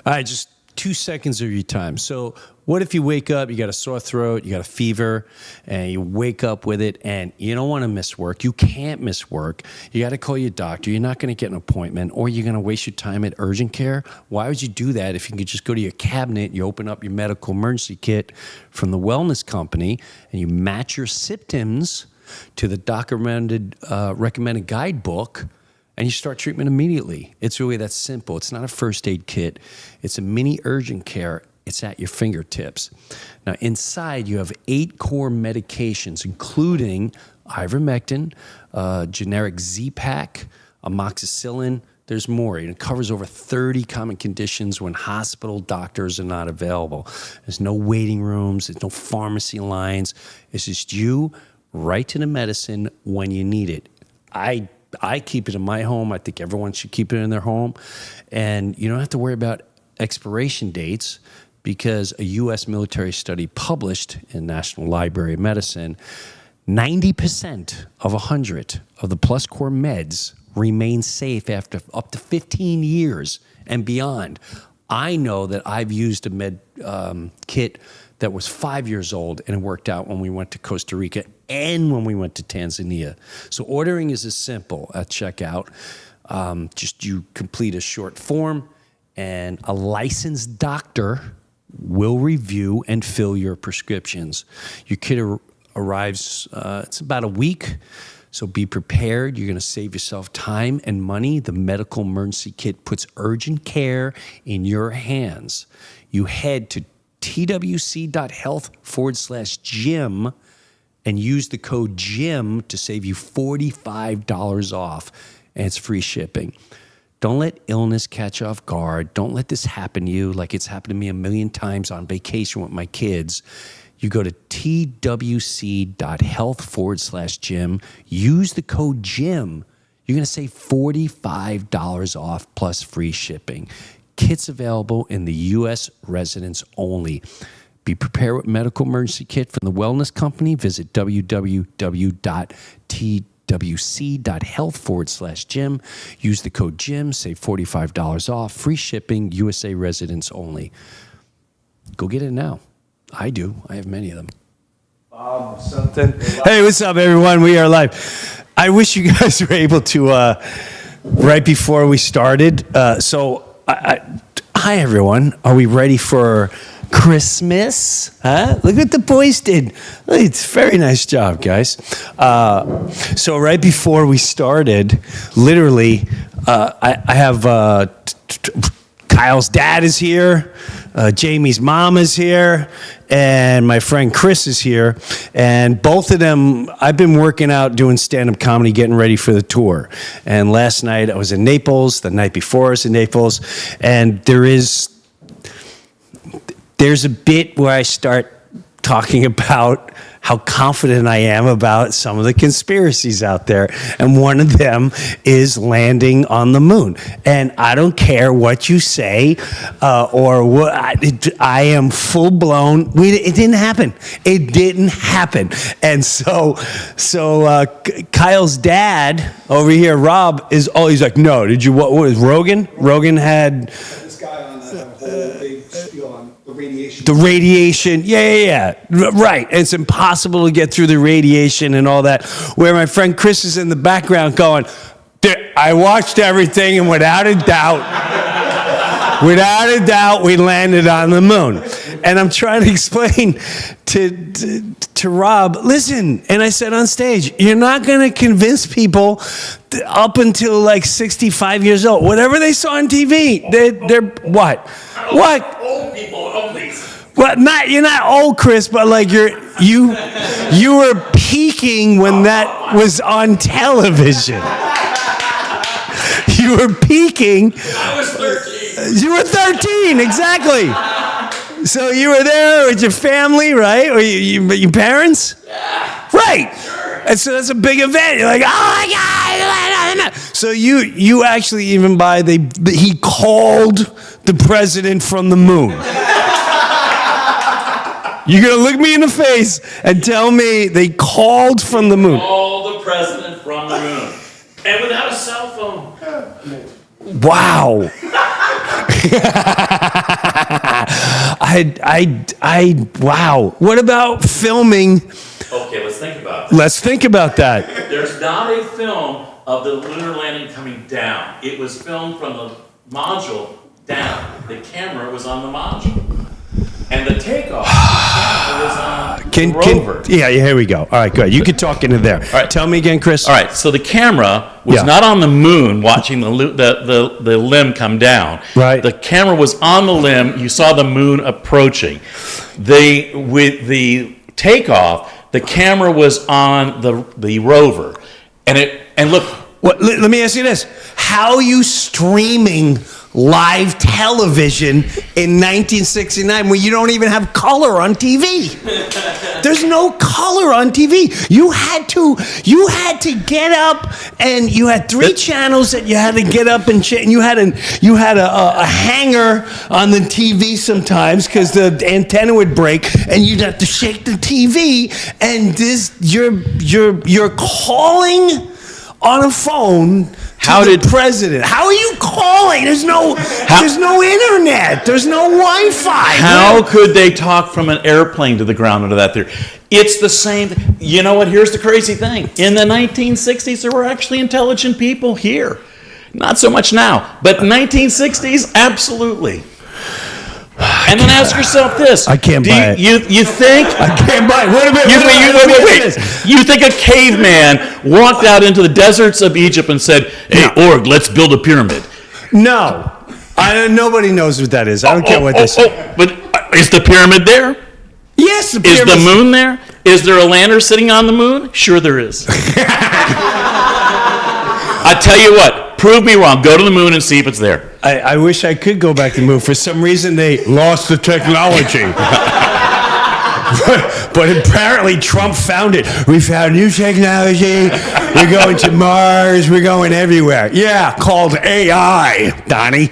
All right, just 2 seconds of your time. So what if you wake up, you got a sore throat, you got a fever, and you wake up with it, and you don't want to miss work. You can't miss work. You got to call your doctor. You're not going to get an appointment, or you're going to waste your time at urgent care. Why would you do that if you could just go to your cabinet, you open up your medical emergency kit from the wellness company, and you match your symptoms to the recommended guidebook, and you start treatment immediately. It's really that simple. It's not a first aid kit. It's a mini urgent care. It's at your fingertips. Now, inside, you have 8 core medications, including ivermectin, generic Z-Pak, amoxicillin. There's more. It covers over 30 common conditions when hospital doctors are not available. There's no waiting rooms. There's no pharmacy lines. It's just you right to the medicine when you need it. I keep it in my home. I think everyone should keep it in their home. And you don't have to worry about expiration dates because a U.S. military study published in National Library of Medicine, 90% of 100 of the Plus Core meds remain safe after up to 15 years and beyond. I know that I've used a med kit that was 5 years old, and it worked out when we went to Costa Rica and when we went to Tanzania. So ordering is as simple at checkout. Just you complete a short form, and a licensed doctor will review and fill your prescriptions. Your kit arrives, it's about a week, so be prepared. You're going to save yourself time and money. The medical emergency kit puts urgent care in your hands. You head to twc.health/Jim and use the code JIM to save you $45 off, and it's free shipping. Don't let illness catch you off guard. Don't let this happen to you like it's happened to me a million times on vacation with my kids. You go to twc.health/Jim, use the code JIM. You're going to save $45 off plus free shipping. Kits available in the U.S. residents only. Be prepared with medical emergency kit from the wellness company. Visit www.twc.health/Jim. Use the code JIM. Save $45 off. Free shipping. USA residents only. Go get it now. I do. I have many of them. Something. Hey, what's up, everyone? We are live. I wish you guys were able to, right before we started. Hi, everyone. Are we ready for Christmas? Huh? Look what the boys did. It's a very nice job, guys. So right before we started, literally, I have Kyle's dad is here, Jamie's mom is here, and my friend Chris is here. And both of them, I've been working out doing stand-up comedy, getting ready for the tour. And last night I was in Naples, the night before I was in Naples, and there's a bit where I start talking about how confident I am about some of the conspiracies out there. And one of them is landing on the moon. And I don't care what you say or what. I am full blown. It didn't happen. It didn't happen. And so Kyle's dad over here, Rob, he's like, no, did you, what was Rogan? Rogan had this guy on that whole big spiel on the radiation. The radiation, yeah. Right. It's impossible to get through the radiation and all that. Where my friend Chris is in the background going, I watched everything, and without a doubt, we landed on the moon. And I'm trying to explain to Rob, listen, and I said on stage, you're not going to convince people up until like 65 years old. Whatever they saw on TV, they're what? What? Old people only. Well, you're not old, Chris, but like you were peaking when that was on television. You were peaking. I was 13. You were 13, exactly. So you were there with your family, right? Or your parents? Yeah. Right. Sure. And so that's a big event. You're like, oh my God. So you actually even he called the president from the moon. You're going to look me in the face and tell me they called from the moon. Call the president from the moon. And without a cell phone. Wow. Wow. What about filming? Okay, let's think about it. Let's think about that. There's not a film of the lunar landing coming down. It was filmed from the module down. The camera was on the module. And the takeoff, the camera was on the rover. Yeah, here we go. All right, good. You can talk into there. All right. Tell me again, Chris. All right, so the camera was Yeah. not on the moon watching the limb come down. Right. The camera was on the limb. You saw the moon approaching. With the takeoff, the camera was on the rover. And look, Let me ask you this. How are you streaming live television in 1969 when you don't even have color on TV? There's no color on TV. You had to get up, and you had three channels that you had to get up and change. You had a hanger on the TV sometimes because the antenna would break, and you'd have to shake the TV. And you're calling on a phone to the president. How are you calling? There's no internet. There's no Wi-Fi. how could they talk from an airplane to the ground under that theory? It's the same. You know what? Here's the crazy thing. In the 1960s, there were actually intelligent people here. Not so much now, but 1960s, absolutely. And then ask yourself this. I can't buy it. You think? I can't buy it. Wait a minute. Wait. You think a caveman walked out into the deserts of Egypt and said, "Hey, Org, let's build a pyramid"? No. Nobody knows what that is. I don't care what they say. But is the pyramid there? Yes, the Is pyramid. the moon there? Is there a lander sitting on the moon? Sure there is. I tell you what. Prove me wrong. Go to the moon and see if it's there. I wish I could go back to the moon. For some reason, they lost the technology. But apparently Trump found it. We found new technology. We're going to Mars. We're going everywhere. Yeah, called AI, Donnie.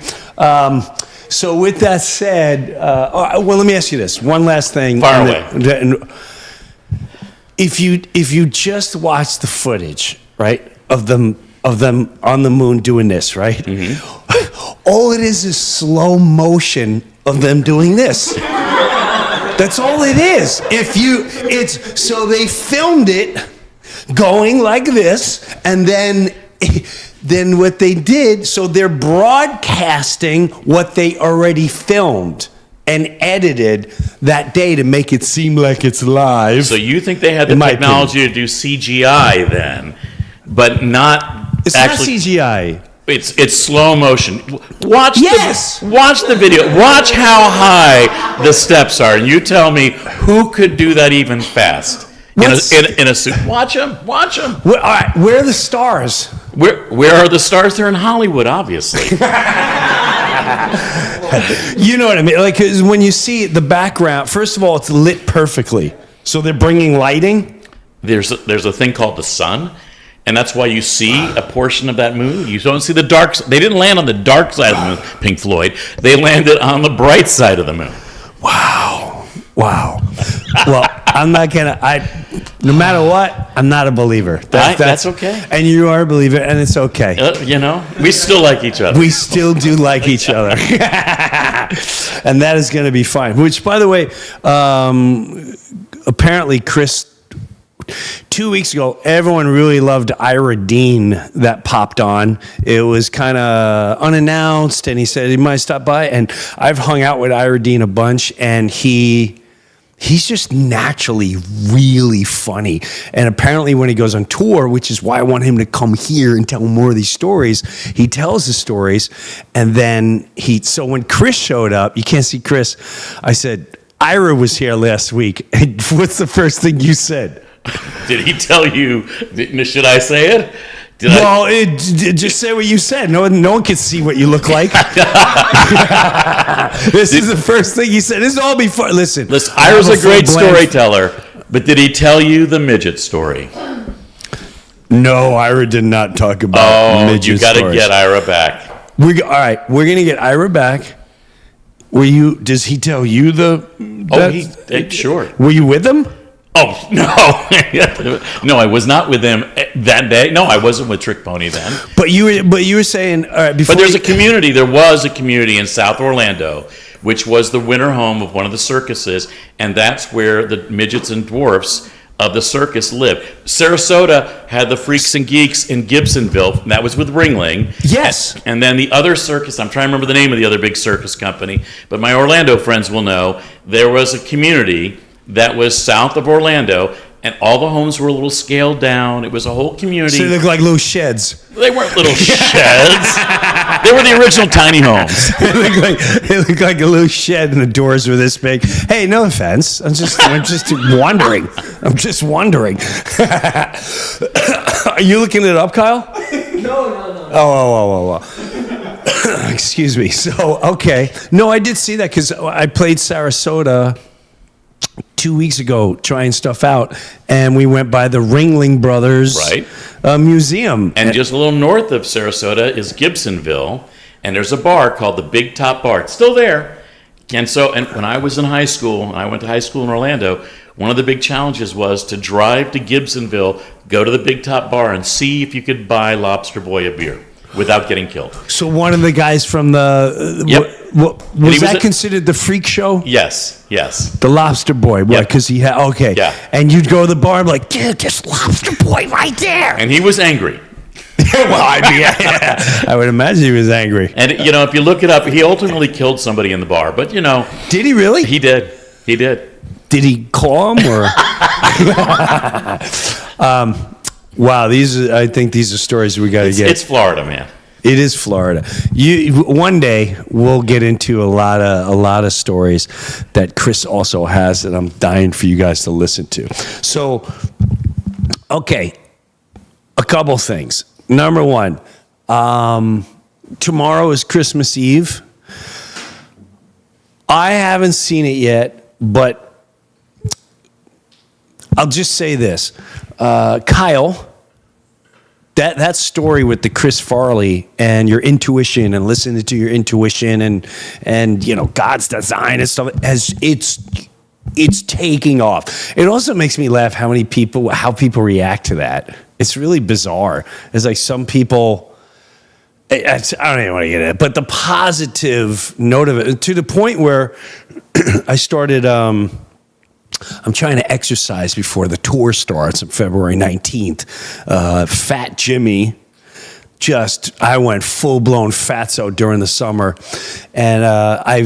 So with that said, well, let me ask you this. One last thing. Fire away. If you just watch the footage, right, of them on the moon doing this, right? Mm-hmm. All it is slow motion of them doing this. That's all it is. So they filmed it going like this, and then what they did, so they're broadcasting what they already filmed and edited that day to make it seem like it's live. So you think they had the technology to do CGI then, but not It's actually, not CGI. It's slow motion. Watch Yes! Watch the video. Watch how high the steps are, and you tell me who could do that even fast in a suit. Watch them. All right, where are the stars? Where are the stars? They're in Hollywood, obviously. You know what I mean? Like, 'cause when you see the background, first of all, it's lit perfectly. So they're bringing lighting. There's a thing called the sun. And that's why you see a portion of that moon. You don't see the dark. They didn't land on the dark side of the moon, Pink Floyd. They landed on the bright side of the moon. Wow. Well, I'm not gonna. No matter what, I'm not a believer. That's okay. And you are a believer, and it's okay. We still like each other. We still do like each other, and that is going to be fine. Which, by the way, apparently, Chris. 2 weeks ago, everyone really loved Ira Dean that popped on. It was kind of unannounced, and he said he might stop by. And I've hung out with Ira Dean a bunch, and he's just naturally really funny. And apparently when he goes on tour, which is why I want him to come here and tell more of these stories, he tells the stories. And then so when Chris showed up, you can't see Chris, I said, Ira was here last week. And what's the first thing you said? Did he tell you? Should I say it? Just say what you said. No one can see what you look like. This is the first thing he said. This will all be fun. Listen, Ira's a great storyteller, but did he tell you the midget story? No, Ira did not talk about midget you got to stories. get Ira back. All right, we're gonna get Ira back. Does he tell you Sure. Were you with him? Oh, no. No, I was not with them that day. No, I wasn't with Trick Pony then. But you were saying, all right, before. But there was a community in South Orlando, which was the winter home of one of the circuses, and that's where the midgets and dwarfs of the circus lived. Sarasota had the Freaks and Geeks in Gibsonville, and that was with Ringling. Yes. And then the other circus, I'm trying to remember the name of the other big circus company, but my Orlando friends will know, there was a community that was south of Orlando, and all the homes were a little scaled down. It was a whole community. So they looked like little sheds. They weren't little sheds. They were the original tiny homes. It looked like a little shed, and the doors were this big. Hey, no offense. I'm just wondering. I'm just wondering. Are you looking it up, Kyle? No. Oh. Excuse me. So, okay. No, I did see that because I played Sarasota 2 weeks ago trying stuff out, and we went by the Ringling Brothers Museum. And just a little north of Sarasota is Gibsonville, and there's a bar called the Big Top Bar. It's still there. And when I was in high school, I went to high school in Orlando, one of the big challenges was to drive to Gibsonville, go to the Big Top Bar, and see if you could buy Lobster Boy a beer without getting killed. So one of the guys from the... was that considered the freak show? Yes. The Lobster Boy, because he had... Okay. Yeah. And you'd go to the bar and be like, dude, there's Lobster Boy right there. And he was angry. I would imagine he was angry. And, if you look it up, he ultimately killed somebody in the bar. But, Did he really? He did. Did he claw him or? Wow, I think these are stories we got to get. It's Florida, man. It is Florida. One day we'll get into a lot of stories that Chris also has that I'm dying for you guys to listen to. So, okay, a couple things. Number one, tomorrow is Christmas Eve. I haven't seen it yet, but I'll just say this. Kyle, that story with the Chris Farley and your intuition and listening to your intuition and God's design and stuff, it's taking off. It also makes me laugh how people react to that. It's really bizarre. It's like some people, I don't even want to get it, but the positive note of it, to the point where I started, I'm trying to exercise before the tour starts on February 19th. Fat Jimmy, I went full-blown fatso during the summer. And I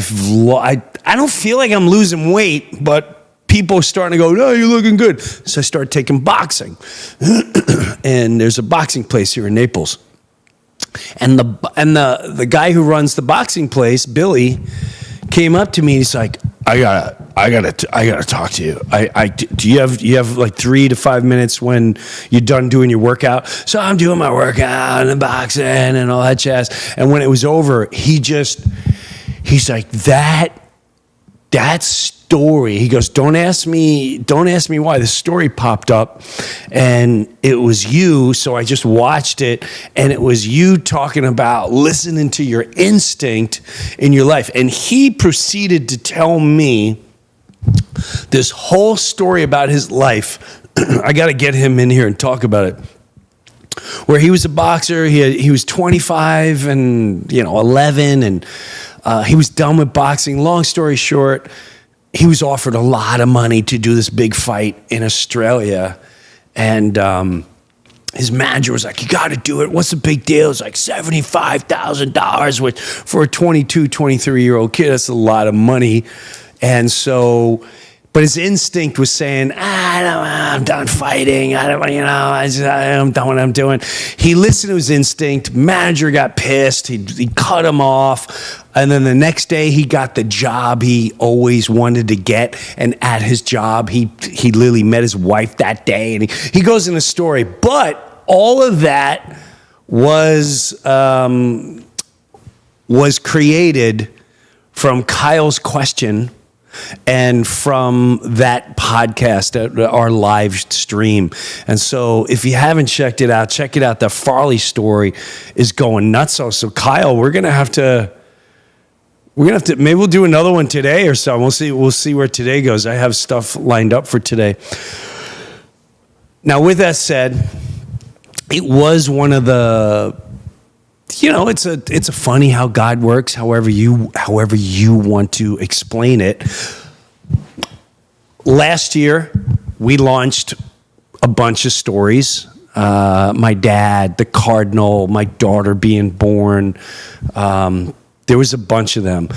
don't feel like I'm losing weight, but people are starting to go, no, you're looking good. So I started taking boxing. And there's a boxing place here in Naples. And the guy who runs the boxing place, Billy, came up to me and he's like, I gotta talk to you. Do you have like 3 to 5 minutes when you're done doing your workout? So I'm doing my workout and the boxing and all that jazz. And when it was over, he's like, that story. He goes, don't ask me why. The story popped up and it was you. So I just watched it and it was you talking about listening to your instinct in your life. And he proceeded to tell me this whole story about his life. I got to get him in here and talk about it. Where he was a boxer, he was 25 and 11 and he was done with boxing. Long story short, he was offered a lot of money to do this big fight in Australia. And his manager was like, you got to do it. What's the big deal? It's like $75,000, which for a 22, 23-year-old kid, that's a lot of money. And so, but his instinct was saying, I'm done fighting. I'm done what I'm doing. He listened to his instinct. Manager got pissed. He cut him off. And then the next day he got the job he always wanted to get. And at his job, he literally met his wife that day. And he goes in the story. But all of that was created from Kyle's question and from that podcast, our live stream. And so if you haven't checked it out, check it out. The Farley story is going nuts. So Kyle, we're going to have to, maybe we'll do another one today or so. We'll see where today goes. I have stuff lined up for today. Now, with that said, it was one of the, it's a funny how God works, however you want to explain it. Last year, we launched a bunch of stories. My dad, the cardinal, my daughter being born. There was a bunch of them.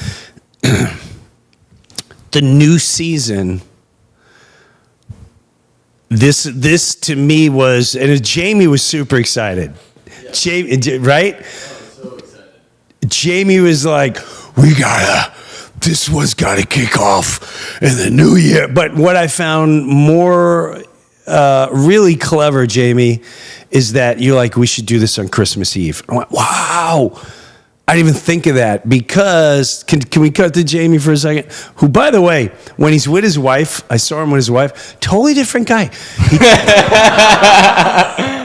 The new season, this to me was, and Jamie was super excited. Yeah. Jamie, right? Oh, so excited. Jamie was like, this one's gotta kick off in the new year. But what I found more really clever, Jamie, is that you're like, we should do this on Christmas Eve. I went, wow. I didn't even think of that because, can we cut to Jamie for a second? Who, by the way, when he's with his wife, I saw him with his wife, totally different guy.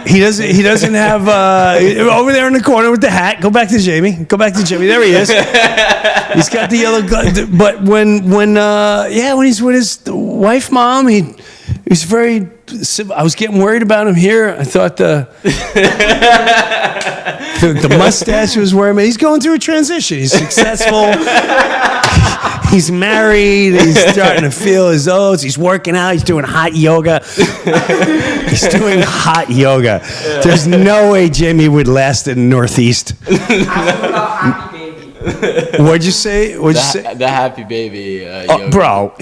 He doesn't have, over there in the corner with the hat, go back to Jamie, there he is. He's got the yellow glove, but when he's with his wife, mom, he's very, I was getting worried about him here. I thought the mustache was worried. He's going through a transition. He's successful. He's married. He's starting to feel his oats. He's working out. He's doing hot yoga. There's no way Jamie would last in the Northeast. Happy baby. What'd you say? The happy baby. Yoga. Bro,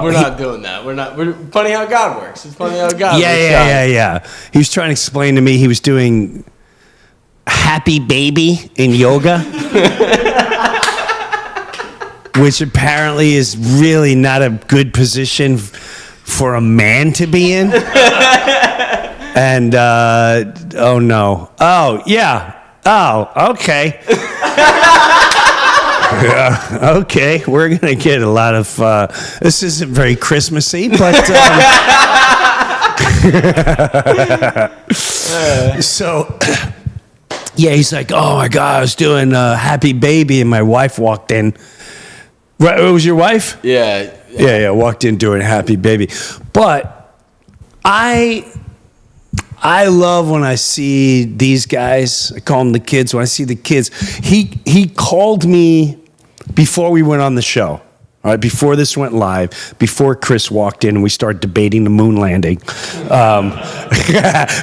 we're not doing that. We're funny how God works. It's funny how God works. Yeah. He was trying to explain to me he was doing happy baby in yoga, which apparently is really not a good position for a man to be in. And oh no. Oh yeah. Oh, okay. Yeah, okay, we're going to get a lot of, this isn't very Christmassy, but, so, yeah, he's like, oh my God, I was doing Happy Baby, and my wife walked in. Right, it was your wife? Yeah. Yeah, walked in doing Happy Baby. But I love when I see these guys. I call them the kids. When I see the kids, he called me before we went on the show. All right, before this went live, before Chris walked in and we started debating the moon landing,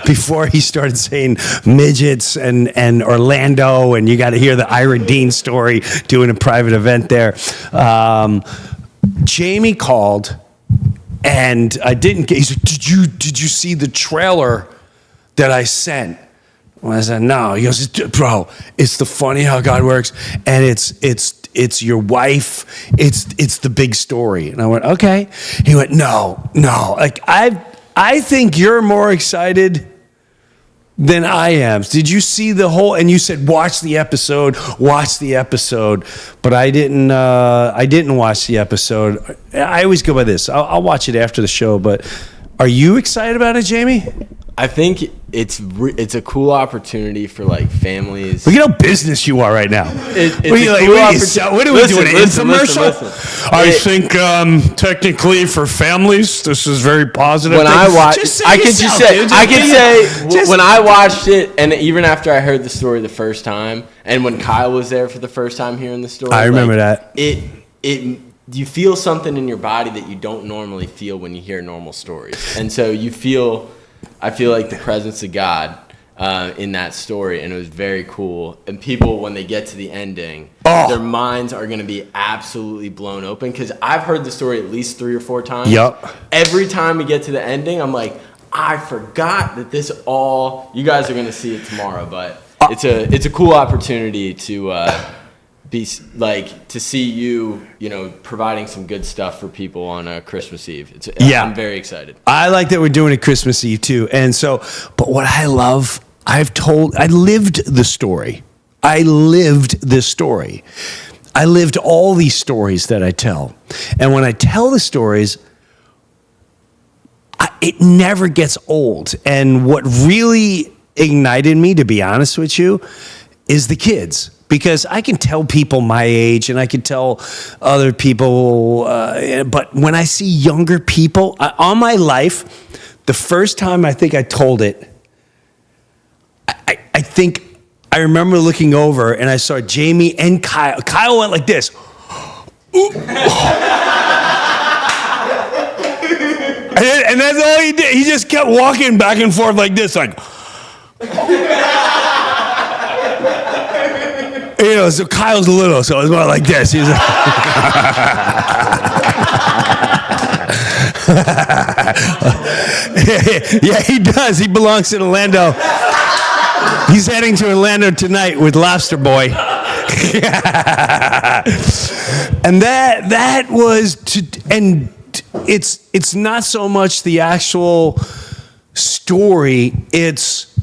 before he started saying midgets and Orlando, and you got to hear the Ira Dean story doing a private event there. Jamie called, and I didn't get. He said, "Did you see the trailer that I sent?" Well, I said, no. He goes, bro, it's the funny how God works, and it's your wife, it's the big story. And I went, okay. He went, no. Like I think you're more excited than I am. Did you see the whole? And you said, watch the episode. But I didn't watch the episode. I always go by this. I'll watch it after the show. But are you excited about it, Jamie? I think it's a cool opportunity for like families. Look at how business you are right now. What are we doing? An infomercial? Listen. I think technically for families, this is very positive. When I watch, I can say when I watched it, and even after I heard the story the first time, and when Kyle was there for the first time hearing the story, I remember that. You feel something in your body that you don't normally feel when you hear normal stories, and so I feel like the presence of God in that story, and it was very cool. And people, when they get to the ending, their minds are going to be absolutely blown open, because I've heard the story at least 3 or 4 times. Yep. Every time we get to the ending, I'm like, I forgot that you guys are going to see it tomorrow. But it's a cool opportunity to be like to see you providing some good stuff for people on Christmas Eve. I'm very excited. I like that we're doing it Christmas Eve too. And so, but what I love, I lived the story. I lived this story. I lived all these stories that I tell. And when I tell the stories, it never gets old. And what really ignited me, to be honest with you, is the kids. Because I can tell people my age, and I can tell other people, but when I see younger people, all my life, The first time I think I told it, I think I remember looking over and I saw Jamie and Kyle. Kyle went like this. And that's all he did. He just kept walking back and forth like this, like. So Kyle's little, so it's more like this. He's like, yeah, he does. He belongs in Orlando. He's heading to Orlando tonight with Lobster Boy. And that was and it's not so much the actual story, it's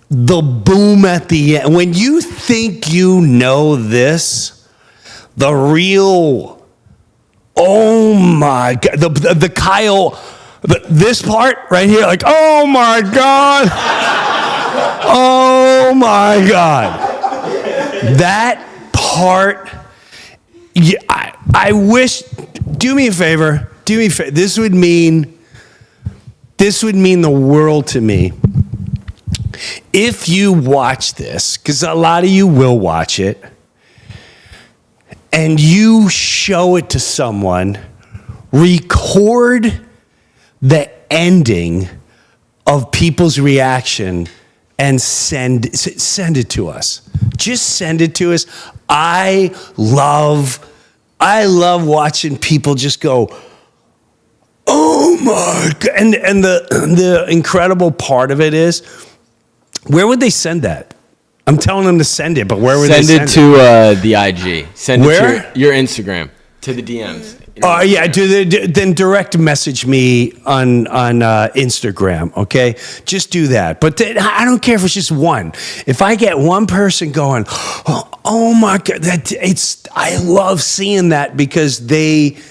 the boom at the end. When you think you know this, the real, oh my God, the Kyle, this part right here, like, oh my God, oh my God. That part, yeah, I wish, do me a favor, this would mean the world to me. If you watch this, because a lot of you will watch it, and you show it to someone, record the ending of people's reaction and send it to us. Just send it to us. I love watching people just go, oh my God. And the incredible part of it is, where would they send that? I'm telling them to send it, but where would they send it? Send it to the IG. Send Where? it to your Instagram, to the DMs. Oh yeah, then direct message me on Instagram, okay? Just do that. But I don't care if it's just one. If I get one person going, oh my God, I love seeing that because there's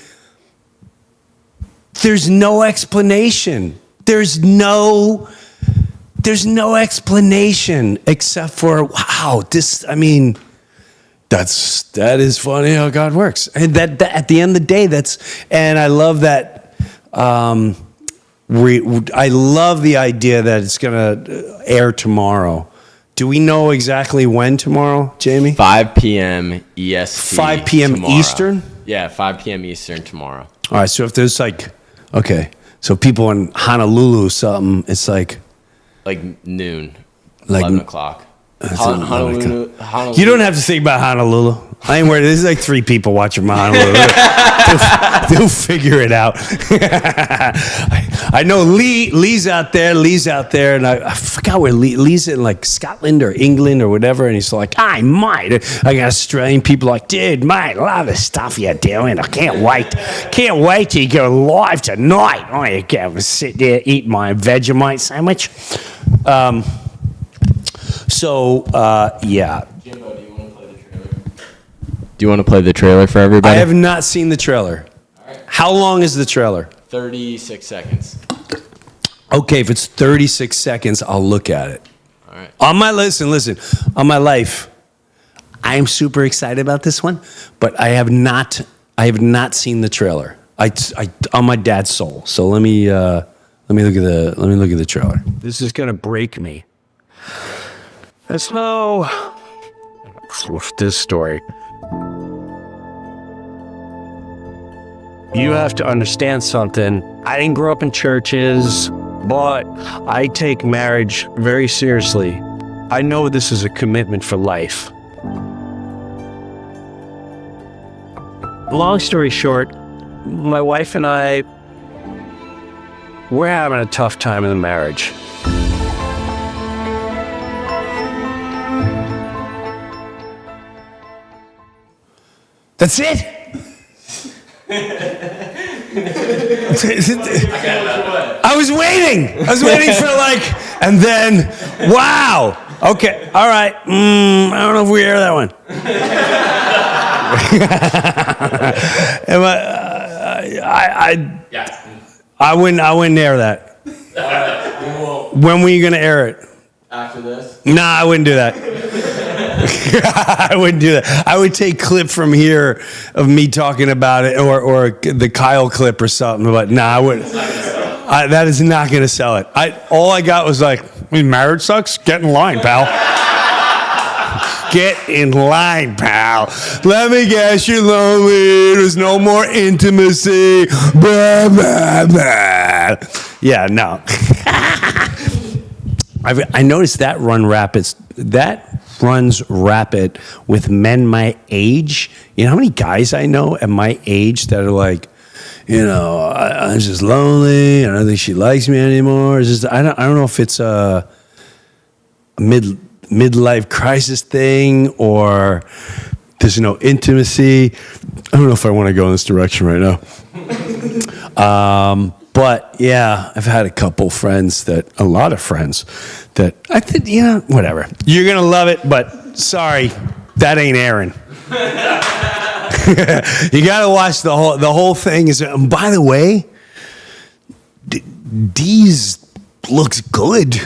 no explanation. There's no explanation except for, wow, that is funny how God works. And that at the end of the day, and I love that, I love the idea that it's going to air tomorrow. Do we know exactly when tomorrow, Jamie? 5 p.m. EST. 5 p.m. tomorrow. Eastern? Yeah, 5 p.m. Eastern tomorrow. All right, so if there's so people in Honolulu, something, it's like noon, Like 11 o'clock. Honolulu. You don't have to think about Honolulu. I ain't worried. There's like 3 people watching my Honolulu. They'll figure it out. I know Lee's out there, and I forgot where Lee's in, like Scotland or England or whatever, and he's like, I got Australian people like, dude, mate, love the stuff you're doing. I can't wait till you go live tonight. I can sit there, eat my Vegemite sandwich. Yeah. Jimbo, do you want to play the trailer? Do you want to play the trailer for everybody? I have not seen the trailer. All right. How long is the trailer? 36 seconds. Okay, if it's 36 seconds, I'll look at it. All right. On my on my life, I am super excited about this one, but I have not seen the trailer. I on my dad's soul. So let me look at the trailer. This is gonna break me. There's no this story. You have to understand something. I didn't grow up in churches, but I take marriage very seriously. I know this is a commitment for life. Long story short, my wife and I, we're having a tough time in the marriage. That's it? I was waiting for and then, wow. Okay, all right. I don't know if we hear that one. I wouldn't air that. When were you going to air it? After this? Nah, I wouldn't do that. I wouldn't do that. I would take clip from here of me talking about it, or the Kyle clip or something. But nah, I wouldn't. That is not going to sell it. All I got was like, marriage sucks? Get in line, pal. Get in line, pal. Let me guess, you're lonely. There's no more intimacy. Blah, blah, blah. Yeah, no. I noticed that runs rapid with men my age. You know how many guys I know at my age that are like, I'm just lonely. I don't think she likes me anymore. It's just I don't know if it's a midlife crisis thing or there's no intimacy. I don't know if I want to go in this direction right now. But yeah, I've had a lot of friends that I think, whatever. You're going to love it, but sorry, that ain't Aaron. You got to watch the whole thing. By the way, Dee's looks good.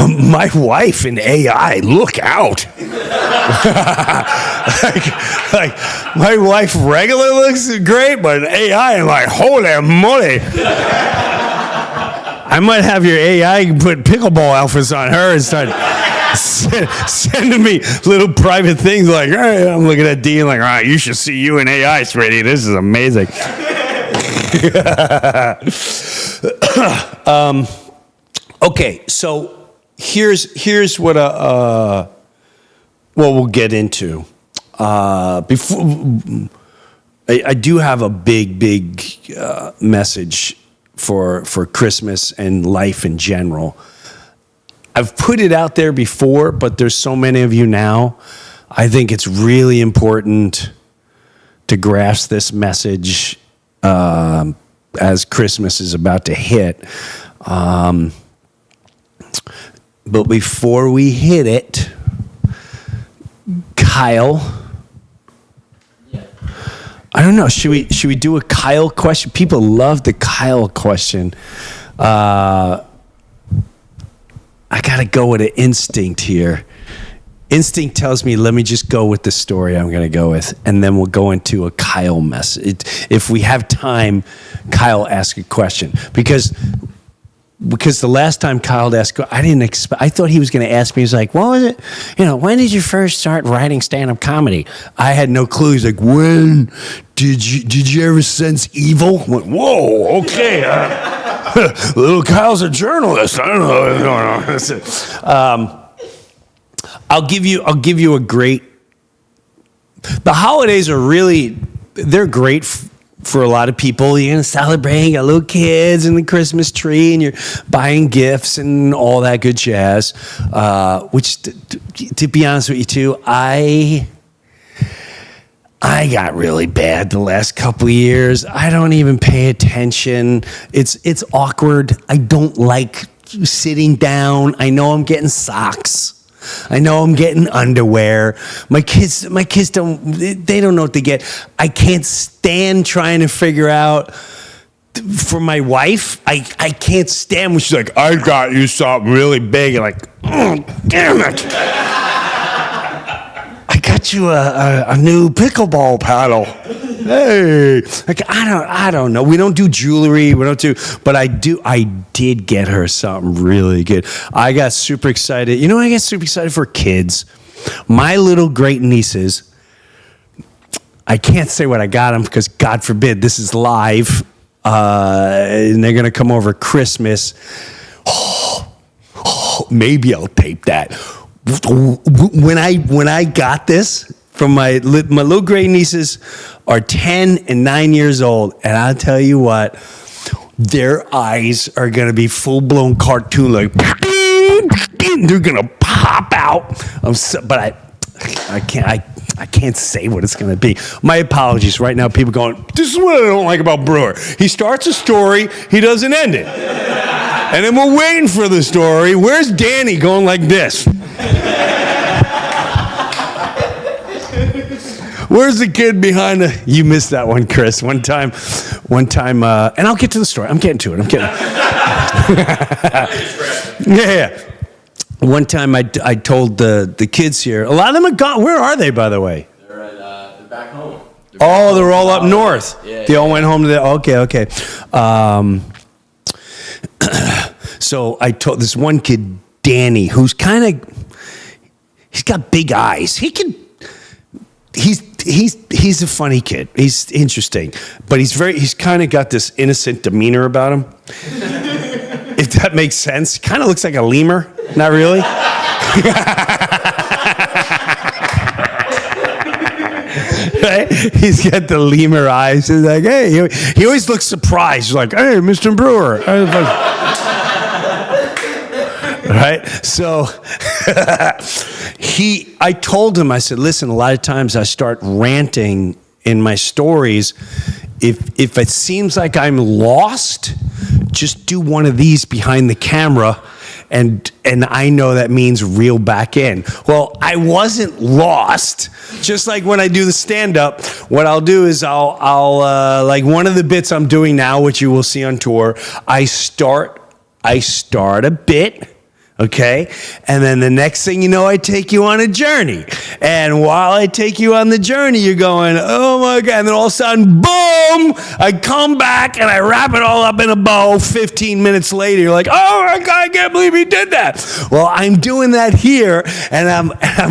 My wife in AI, look out. like my wife regular looks great, but in AI, I'm like, holy moly. I might have your AI put pickleball outfits on her and start sending me little private things like, hey, I'm looking at Dee and like, all right, you should see you in AI, sweetie. This is amazing. Okay, so here's what we'll get into. Before I do have a big message for Christmas and life in general. I've put it out there before, but there's so many of you now. I think it's really important to grasp this message as Christmas is about to hit. But before we hit it, Kyle, I don't know. Should we do a Kyle question? People love the Kyle question. I gotta go with an instinct here. Instinct tells me, let me just go with the story I'm going to go with, and then we'll go into a Kyle message. If we have time, Kyle ask a question. Because the last time Kyle asked, I didn't expect. I thought he was going to ask me. He's like, "What was it? When did you first start writing stand-up comedy?" I had no clue. He's like, "When did you ever sense evil?" I went, whoa, okay. Little Kyle's a journalist. I don't know what's going on. I'll give you a great. The holidays are they're great for a lot of people. You're gonna celebrate, you got little kids and the Christmas tree, and you're buying gifts and all that good jazz. Which, to be honest with you, too, I got really bad the last couple of years. I don't even pay attention. It's awkward. I don't like sitting down. I know I'm getting socks. I know I'm getting underwear. My kids don't know what they get. I can't stand trying to figure out for my wife. I can't stand when she's like, I got you something really big. And like, oh, damn it. I got you a new pickleball paddle. Hey, like I don't know. We don't do jewelry. But I did get her something really good. I got super excited. I get super excited for kids. My little great nieces. I can't say what I got them because God forbid this is live, and they're gonna come over Christmas. Maybe I'll tape that. When I got this from my little great nieces are 10 and 9 years old, and I'll tell you what, their eyes are gonna be full blown cartoon, like they're gonna pop out. But I can't say what it's gonna be. My apologies. Right now, people going, this is what I don't like about Breuer. He starts a story, he doesn't end it, and then we're waiting for the story. Where's Danny going like this? Where's the kid behind the... You missed that one, Chris. One time, and I'll get to the story. I'm getting to it. Yeah. One time I told the kids here, a lot of them are gone. Where are they, by the way? They're back home. Oh, they're all up north. Yeah, they all went home to the. Okay. So I told this one kid, Danny, who's he's got big eyes. He's a funny kid. He's interesting, but he's kind of got this innocent demeanor about him. If that makes sense. Kind of looks like a lemur. Not really. Right? He's got the lemur eyes. He's like, hey, he always looks surprised. He's like, hey, Mr. Breuer. Right? So I told him, I said, listen, a lot of times I start ranting in my stories. If it seems like I'm lost, just do one of these behind the camera, and I know that means reel back in. Well, I wasn't lost. Just like when I do the stand-up, what I'll do is I'll like one of the bits I'm doing now, which you will see on tour, I start a bit. Okay? And then the next thing you know, I take you on a journey. And while I take you on the journey, you're going, oh my God. And then all of a sudden, boom, I come back and I wrap it all up in a bow. 15 minutes later, you're like, oh my God, I can't believe he did that. Well, I'm doing that here, and I'm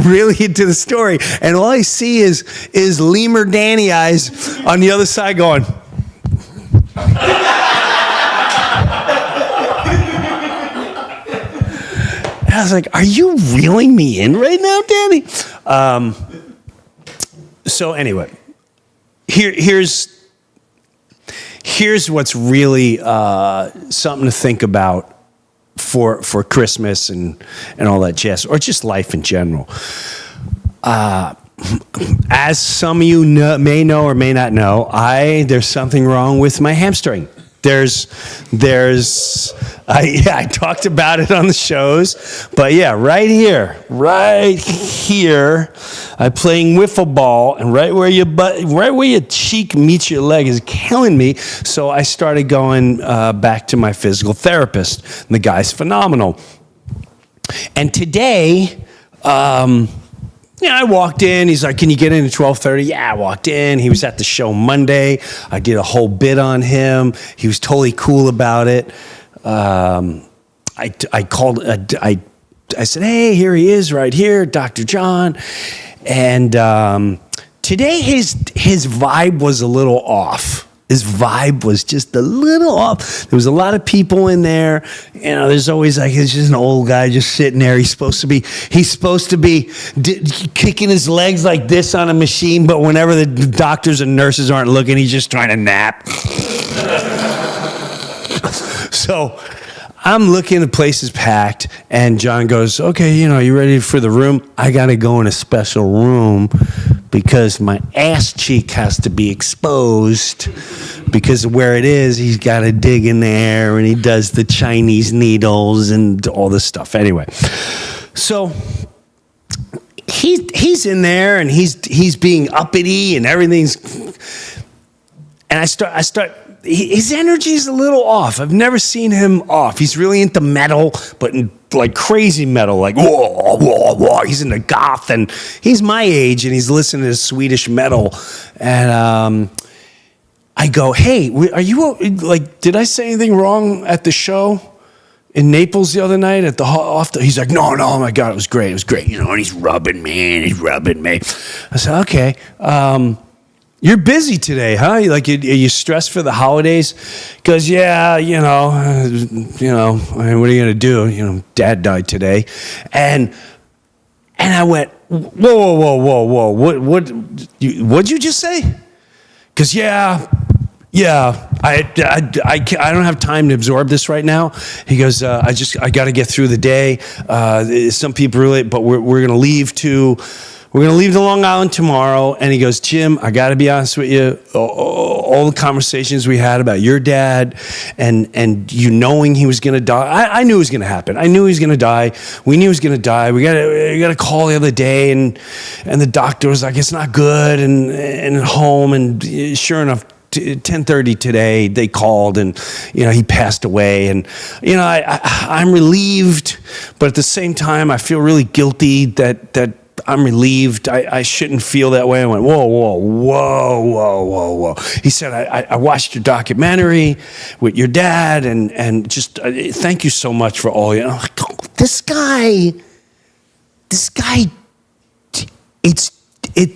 really into the story. And all I see is lemur Danny eyes on the other side going, I was like, are you reeling me in right now, Danny? So anyway, here's what's really something to think about for Christmas and all that jazz, or just life in general. As some of you may know or may not know, there's something wrong with my hamstring. I talked about it on the shows, but yeah, right here, I'm playing wiffle ball, and right where your cheek meets your leg is killing me. So I started going back to my physical therapist, and the guy's phenomenal. And today, I walked in. He's like, can you get in at 12:30? Yeah, I walked in. He was at the show Monday. I did a whole bit on him. He was totally cool about it. I called. I said, hey, here he is right here, Dr. John. And today his vibe was a little off. His vibe was just a little off. There was a lot of people in there. There's always he's just an old guy just sitting there. He's supposed to be kicking his legs like this on a machine, but whenever the doctors and nurses aren't looking, he's just trying to nap. So I'm looking, the place is packed, and John goes, okay, you ready for the room? I got to go in a special room because my ass cheek has to be exposed because of where it is. He's got to dig in there, and he does the Chinese needles and all this stuff. Anyway, so he's in there, and he's being uppity, and everything's. And I start. His energy's a little off. I've never seen him off. He's really into metal, but like crazy metal, like whoa, whoa, whoa. He's into goth, and he's my age, and he's listening to Swedish metal. And I go, hey, are you did I say anything wrong at the show in Naples the other night at the he's like, no, oh my God, it was great, and he's rubbing me. I said, okay. You're busy today, huh? Are you stressed for the holidays? Because, yeah, I mean, what are you going to do? Dad died today. And I went, whoa. What'd you just say? Because, yeah, I don't have time to absorb this right now. He goes, I got to get through the day. Some people really, but we're going to leave We're going to leave to Long Island tomorrow. And he goes, Jim, I got to be honest with you. All the conversations we had about your dad and you knowing he was going to die. I knew it was going to happen. I knew he was going to die. We knew he was going to die. We got a call the other day, and the doctor was like, it's not good. And at home, and sure enough, 10:30 today, they called, and he passed away. And I'm relieved, but at the same time, I feel really guilty that I'm relieved. I shouldn't feel that way. I went, whoa, whoa, whoa, whoa, whoa, whoa. He said, I watched your documentary with your dad, and just thank you so much for all you. I'm like, oh, this guy,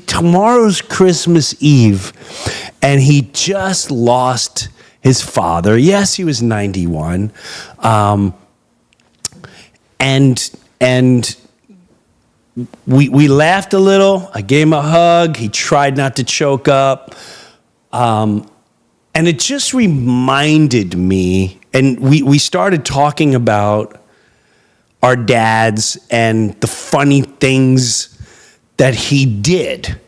tomorrow's Christmas Eve, and he just lost his father. Yes, he was 91. And we laughed a little. I gave him a hug. He tried not to choke up. And it just reminded me, and we started talking about our dads and the funny things that he did.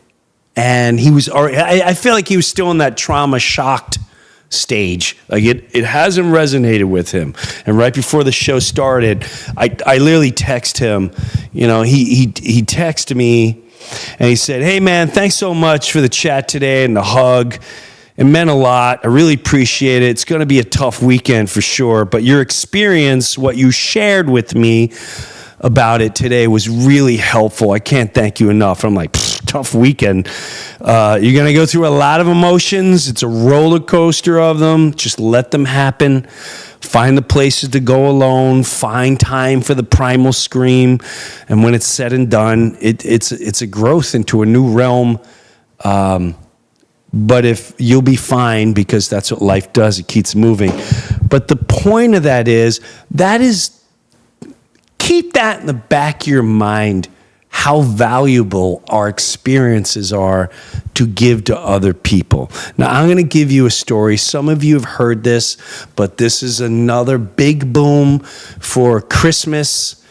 And I feel like he was still in that trauma shocked stage. Like it hasn't resonated with him. And right before the show started, I literally text him. You know, he texted me and he said, "Hey man, thanks so much for the chat today and the hug. It meant a lot. I really appreciate it. It's going to be a tough weekend for sure, but your experience, what you shared with me about it today was really helpful. I can't thank you enough." I'm like, tough weekend. You're going to go through a lot of emotions. It's a roller coaster of them. Just let them happen. Find the places to go alone. Find time for the primal scream. And when it's said and done, it's a growth into a new realm. But if you'll be fine, because that's what life does. It keeps moving. But the point of that is keep that in the back of your mind, how valuable our experiences are to give to other people. Now, I'm going to give you a story. Some of you have heard this, but this is another big boom for Christmas.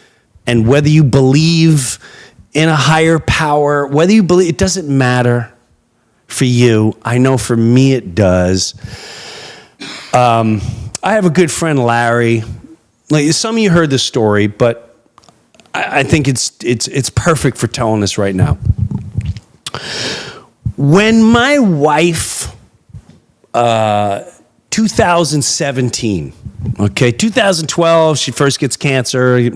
And whether you believe in a higher power, whether you believe, it doesn't matter for you. I know for me it does. I have a good friend, Larry. Like, some of you heard this story, but I think it's perfect for telling this right now. When my wife, 2017, okay, 2012, she first gets cancer.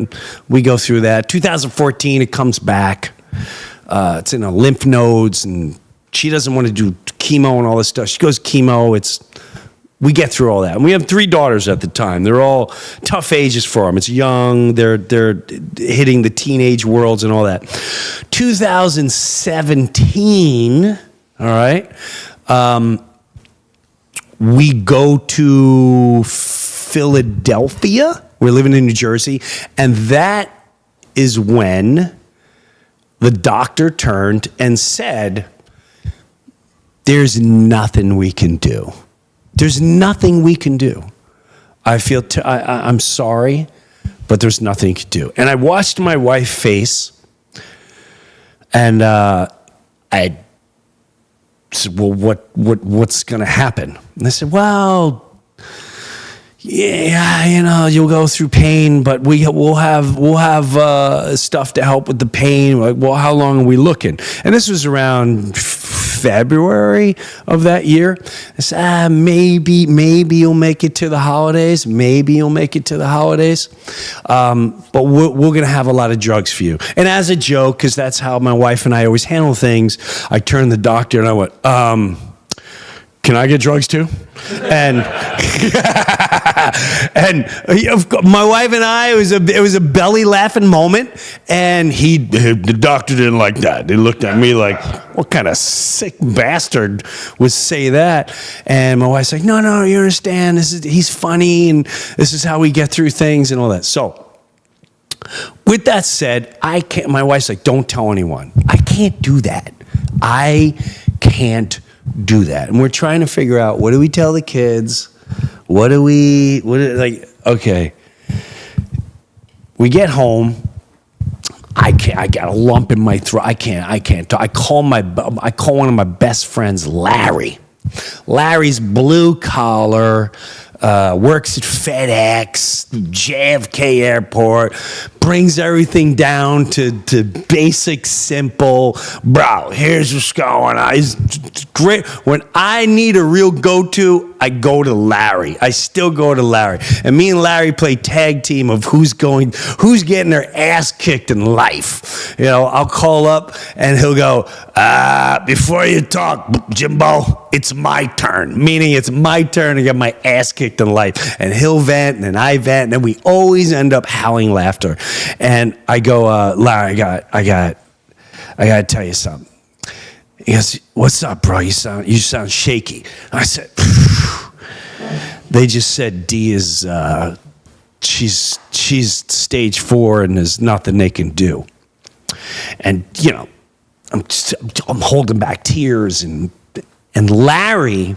We go through that. 2014, it comes back. It's in her lymph nodes, and she doesn't want to do chemo and all this stuff. She goes chemo. We get through all that. And we have 3 daughters at the time. They're all tough ages for them. It's young. They're hitting the teenage worlds and all that. 2017, all right, we go to Philadelphia. We're living in New Jersey. And that is when the doctor turned and said, "There's nothing we can do. There's nothing we can do. I'm sorry, but there's nothing you can do." And I watched my wife's face, and I said, "Well, what's going to happen?" And I said, "Well, yeah, you know, you'll go through pain, but we'll have stuff to help with the pain." Like, well, how long are we looking? And this was around February of that year. I said, maybe you'll make it to the holidays. Maybe you'll make it to the holidays. But we're going to have a lot of drugs for you. And as a joke, because that's how my wife and I always handle things, I turned to the doctor and I went, "Can I get drugs too?" And and my wife and I, it was a belly laughing moment, and the doctor didn't like that. He looked at me like, "What kind of sick bastard would say that?" And my wife's like, no, you understand, he's funny, and this is how we get through things and all that. So with that said, my wife's like, "Don't tell anyone." I can't do that. I can't do that. And we're trying to figure out, what do we tell the kids? Okay. We get home. I got a lump in my throat. I can't talk. I call one of my best friends, Larry. Larry's blue collar, works at FedEx, JFK Airport, brings everything down to basic, simple, bro, here's what's going on. It's great. When I need a real go-to, I go to Larry. I still go to Larry. And me and Larry play tag team of who's getting their ass kicked in life. You know, I'll call up and he'll go, before you talk, Jimbo, it's my turn. Meaning it's my turn to get my ass kicked in life. And he'll vent and then I vent and then we always end up howling laughter. And I go, Larry, I got to tell you something. He goes, what's up, bro? You sound shaky. I said, they just said D is, she's stage 4 and there's nothing they can do. And, you know, I'm holding back tears and Larry's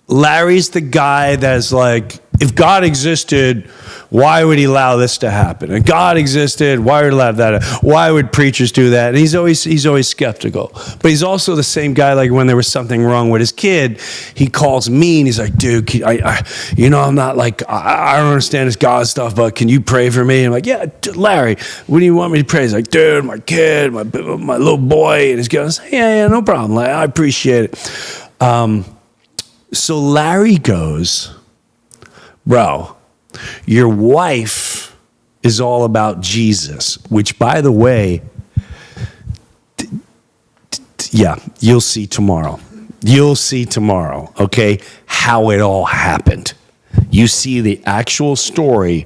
the guy that's like, if God existed, why would he allow this to happen? If God existed, why would he allow that? Why would preachers do that? And he's always skeptical. But he's also the same guy, like when there was something wrong with his kid, he calls me and he's like, dude, I'm not like, I don't understand this God stuff, but can you pray for me? I'm like, yeah, Larry, what do you want me to pray? He's like, dude, my kid, my little boy, and he's going, yeah, no problem. I appreciate it. So Larry goes, bro, your wife is all about Jesus, which, by the way, yeah, you'll see tomorrow. You'll see tomorrow, okay, how it all happened. You see the actual story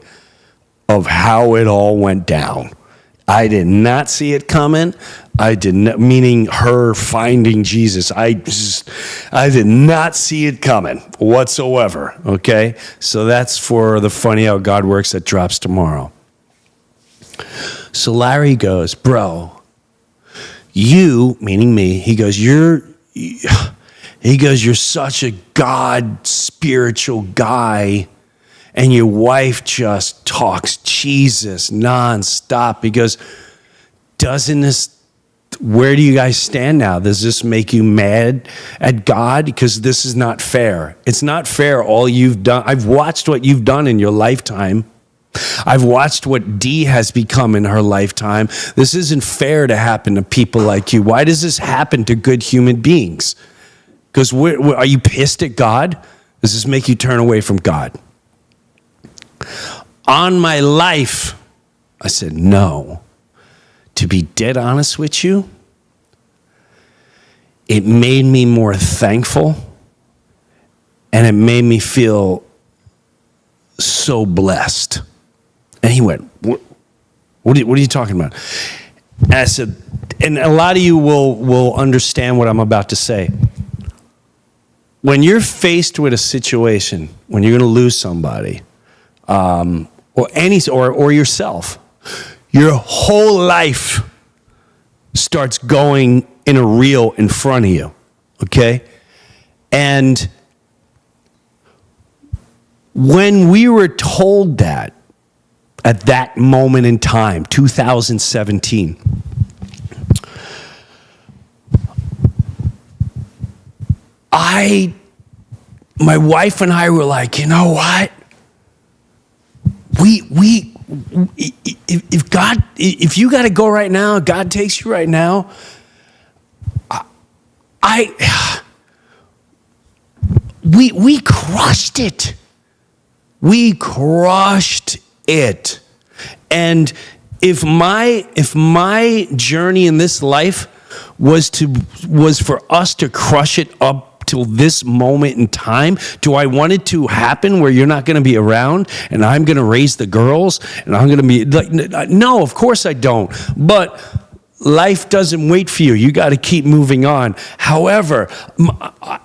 of how it all went down. I did not see it coming. I did not, meaning her finding Jesus. I did not see it coming whatsoever, okay? So that's for the Funny How God Works that drops tomorrow. So Larry goes, bro, you, meaning me, he goes, you're such a God spiritual guy, and your wife just talks Jesus nonstop. He goes, where do you guys stand now? Does this make you mad at God? Because this is not fair. It's not fair all you've done. I've watched what you've done in your lifetime. I've watched what Dee has become in her lifetime. This isn't fair to happen to people like you. Why does this happen to good human beings? Because are you pissed at God? Does this make you turn away from God? On my life, I said, no. To be dead honest with you, it made me more thankful, and it made me feel so blessed. And he went, what are you talking about? And I said, and a lot of you will understand what I'm about to say. When you're faced with a situation, when you're going to lose somebody, or yourself, your whole life starts going in a reel in front of you, okay? And when we were told that, at that moment in time, 2017, my wife and I were like, you know what? If you got to go right now, God takes you right now, we crushed it. We crushed it. And if my journey in this life was for us to crush it up till this moment in time, do I want it to happen where you're not going to be around and I'm going to raise the girls and I'm going to be like, no, of course I don't. But life doesn't wait for you. You got to keep moving on. However,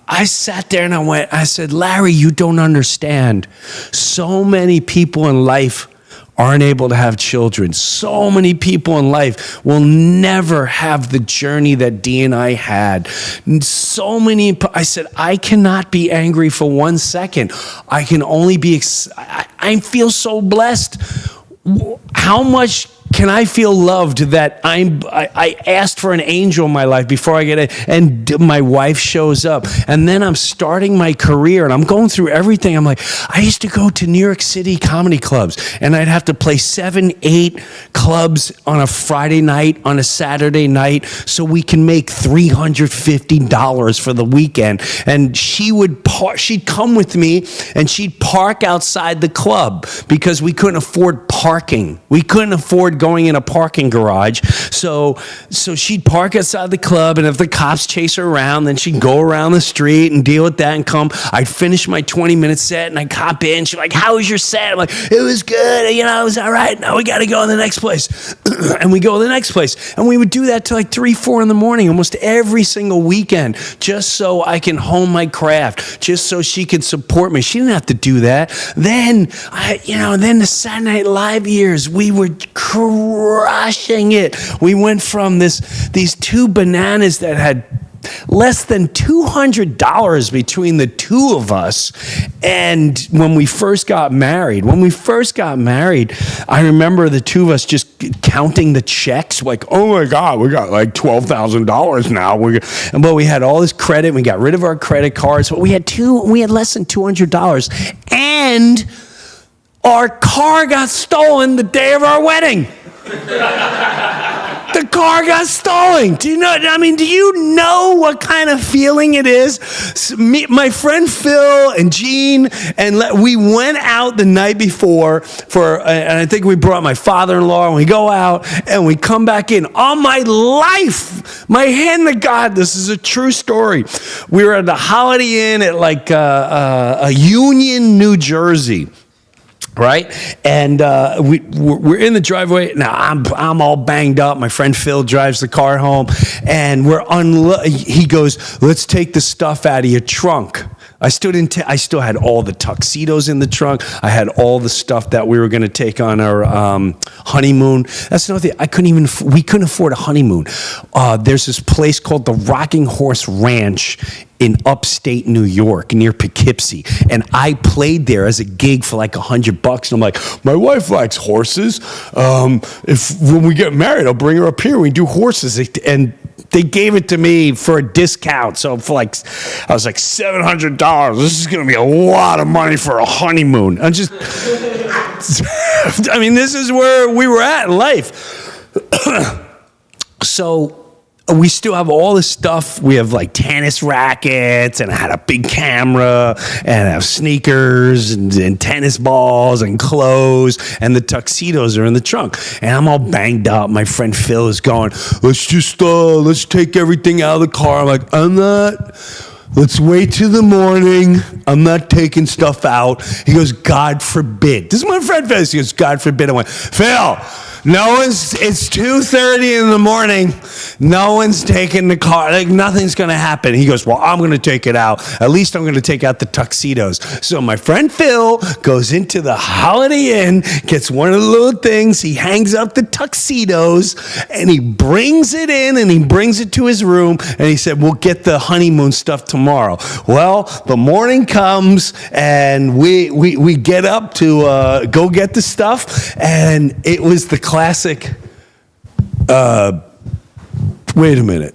I sat there and I said, Larry, you don't understand. So many people in life aren't able to have children. So many people in life will never have the journey that Dee and I had. I said, I cannot be angry for 1 second. I can only be, I feel so blessed. How much can I feel loved that I asked for an angel in my life before I get it, and my wife shows up, and then I'm starting my career, and I'm going through everything. I'm like, I used to go to New York City comedy clubs, and I'd have to play 7, 8 clubs on a Friday night, on a Saturday night, so we can make $350 for the weekend. And she'd come with me, and she'd park outside the club because we couldn't afford parking. We couldn't afford going in a parking garage. So she'd park outside the club, and if the cops chase her around, then she'd go around the street and deal with that and come. I'd finish my 20-minute set, and I'd cop in. She's like, how was your set? I'm like, it was good. You know, it was all right. Now we got to go to the next place. And we go to the next place. And we would do that till like 3, 4 in the morning, almost every single weekend, just so I can hone my craft, just so she could support me. She didn't have to do that. Then, then the Saturday Night Live years, we were crushing it. We went from these 2 bananas that had less than $200 between the two of us. And when we first got married, I remember the two of us just counting the checks, like, oh my God, we got like $12,000 now. But we had all this credit. We got rid of our credit cards. But we had less than $200. And our car got stolen the day of our wedding. The car got stolen. Do you know what kind of feeling it is? My friend Phil and Gene, and we went out the night before and I think we brought my father-in-law, and we go out and we come back in. On my life, my hand to God, this is a true story. We were at the Holiday Inn at like a Union, New Jersey. Right, and we're in the driveway now. I'm all banged up. My friend Phil drives the car home, and he goes, "Let's take the stuff out of your trunk." I still had all the tuxedos in the trunk. I had all the stuff that we were going to take on our honeymoon. That's another thing. We couldn't afford a honeymoon. There's this place called the Rocking Horse Ranch in upstate New York near Poughkeepsie, and I played there as a gig for like $100. And I'm like, my wife likes horses. When we get married, I'll bring her up here. We do horses, and they gave it to me for a discount. So I was like $700. This is going to be a lot of money for a honeymoon. This is where we were at in life. So we still have all this stuff. We have like tennis rackets, and I had a big camera, and I have sneakers and tennis balls and clothes, and the tuxedos are in the trunk. And I'm all banged up. My friend Phil is going, let's take everything out of the car. I'm like, let's wait till the morning. I'm not taking stuff out. He goes, God forbid. This is my friend Phil. He goes, God forbid. I went, Phil, it's 2:30 in the morning. No one's taking the car. Like, nothing's going to happen. He goes, well, I'm going to take it out. At least I'm going to take out the tuxedos. So my friend Phil goes into the Holiday Inn, gets one of the little things. He hangs up the tuxedos, and he brings it in, and he brings it to his room, and he said, we'll get the honeymoon stuff tomorrow. Well, the morning comes, and we get up to go get the stuff, and it was the classic, wait a minute.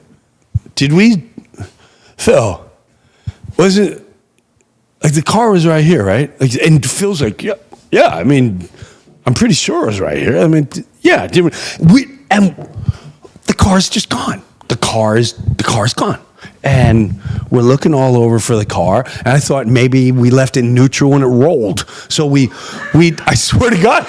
Did we, Phil, was it, like the car was right here, right? Like, and Phil's like, yeah, I mean, I'm pretty sure it was right here. I mean, yeah. And the car's just gone. The car's gone. And we're looking all over for the car, and I thought maybe we left it neutral when it rolled. So I swear to God.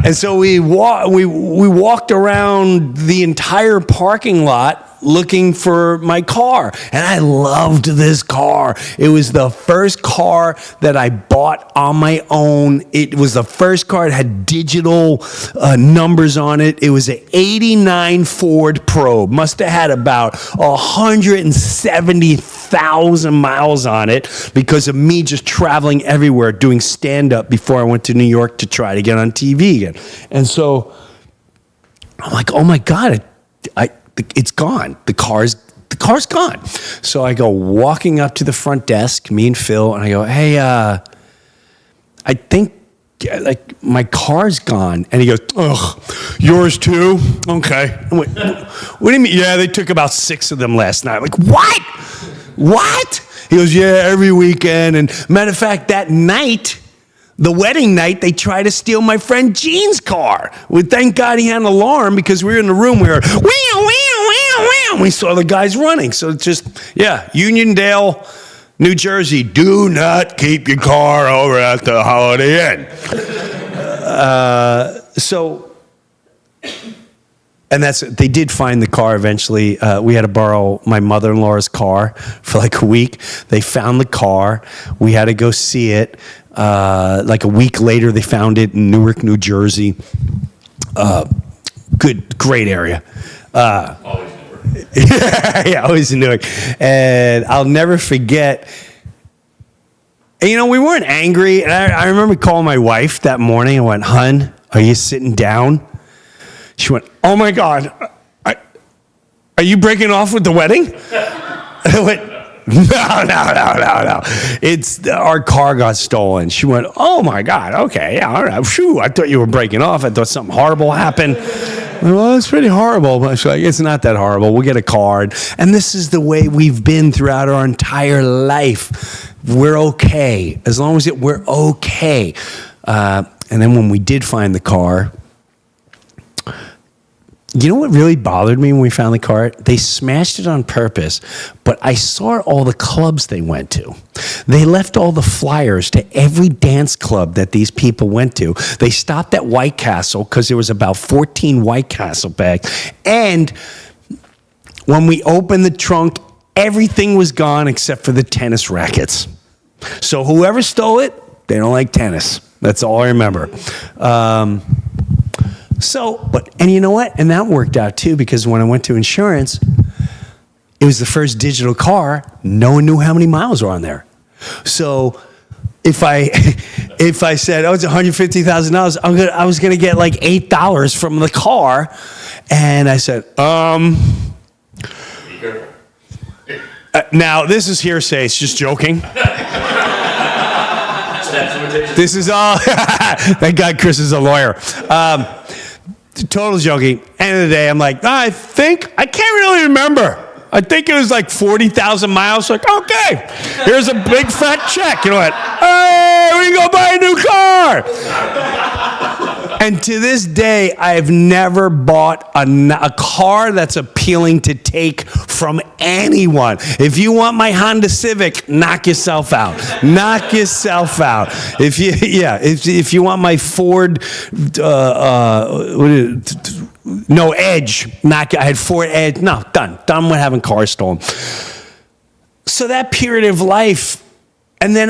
And so we walked around the entire parking lot looking for my car. And I loved this car. It was the first car that I bought on my own. It was the first car that had digital numbers on it. It was an 89 Ford Probe. Must have had about 170,000 miles on it because of me just traveling everywhere doing stand-up before I went to New York to try to get on TV again. And so I'm like, oh my God, it's gone. The car's gone. So I go walking up to the front desk, me and Phil, and I go, hey, I think like, my car's gone. And he goes, ugh, yours too? Okay. I went, what do you mean? Yeah, they took about 6 of them last night. I'm like, what? What? He goes, yeah, every weekend. And matter of fact, that night, the wedding night, they tried to steal my friend Gene's car. Well, thank God he had an alarm, because we were in the room. We were, wow, wow, wow, wow. We saw the guys running. So it's just, yeah, Uniondale, New Jersey, do not keep your car over at the Holiday Inn. And they did find the car eventually. We had to borrow my mother-in-law's car for like a week. They found the car. We had to go see it. Like a week later, they found it in Newark, New Jersey. Great area. Always Newark. Yeah, always in Newark. And I'll never forget. And, we weren't angry. And I remember calling my wife that morning. I went, "Hun, are you sitting down?" She went, "Oh my God, are you breaking off with the wedding?" I went, No. It's our car got stolen. She went, "Oh my God, okay, yeah, all right. Phew, I thought you were breaking off. I thought something horrible happened." Well, it's pretty horrible. But she's like, "It's not that horrible. We'll get a card." And this is the way we've been throughout our entire life. We're okay. As long as we're okay. And then when we did find the car, you know what really bothered me when we found the car? They smashed it on purpose, but I saw all the clubs they went to. They left all the flyers to every dance club that these people went to. They stopped at White Castle because there was about 14 White Castle bags. And when we opened the trunk, everything was gone except for the tennis rackets. So whoever stole it, they don't like tennis. That's all I remember. And you know what? And that worked out too, because when I went to insurance, it was the first digital car. No one knew how many miles were on there. So if I said, "Oh, it's $150,000," I was gonna get like $8 from the car, and I said, now this is hearsay. It's just joking. This is all. Thank God Chris is a lawyer. Total joking. End of the day, I'm like, I can't really remember. I think it was like 40,000 miles. Like, okay, here's a big fat check. You know what? Hey, we can go buy a new car. And to this day, I've never bought a car that's appealing to take from anyone. If you want my Honda Civic, knock yourself out. Knock yourself out. If you want my Ford, Edge. I had Ford Edge. No, done. Done with having cars stolen. So that period of life. And then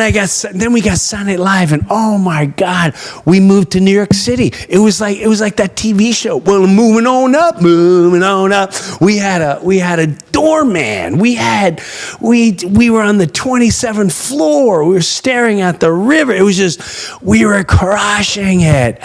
we got Saturday Night Live, and oh my God, we moved to New York City. It was like that TV show. Well, moving on up. We had a doorman. We were on the 27th floor. We were staring at the river. It was just, we were crushing it.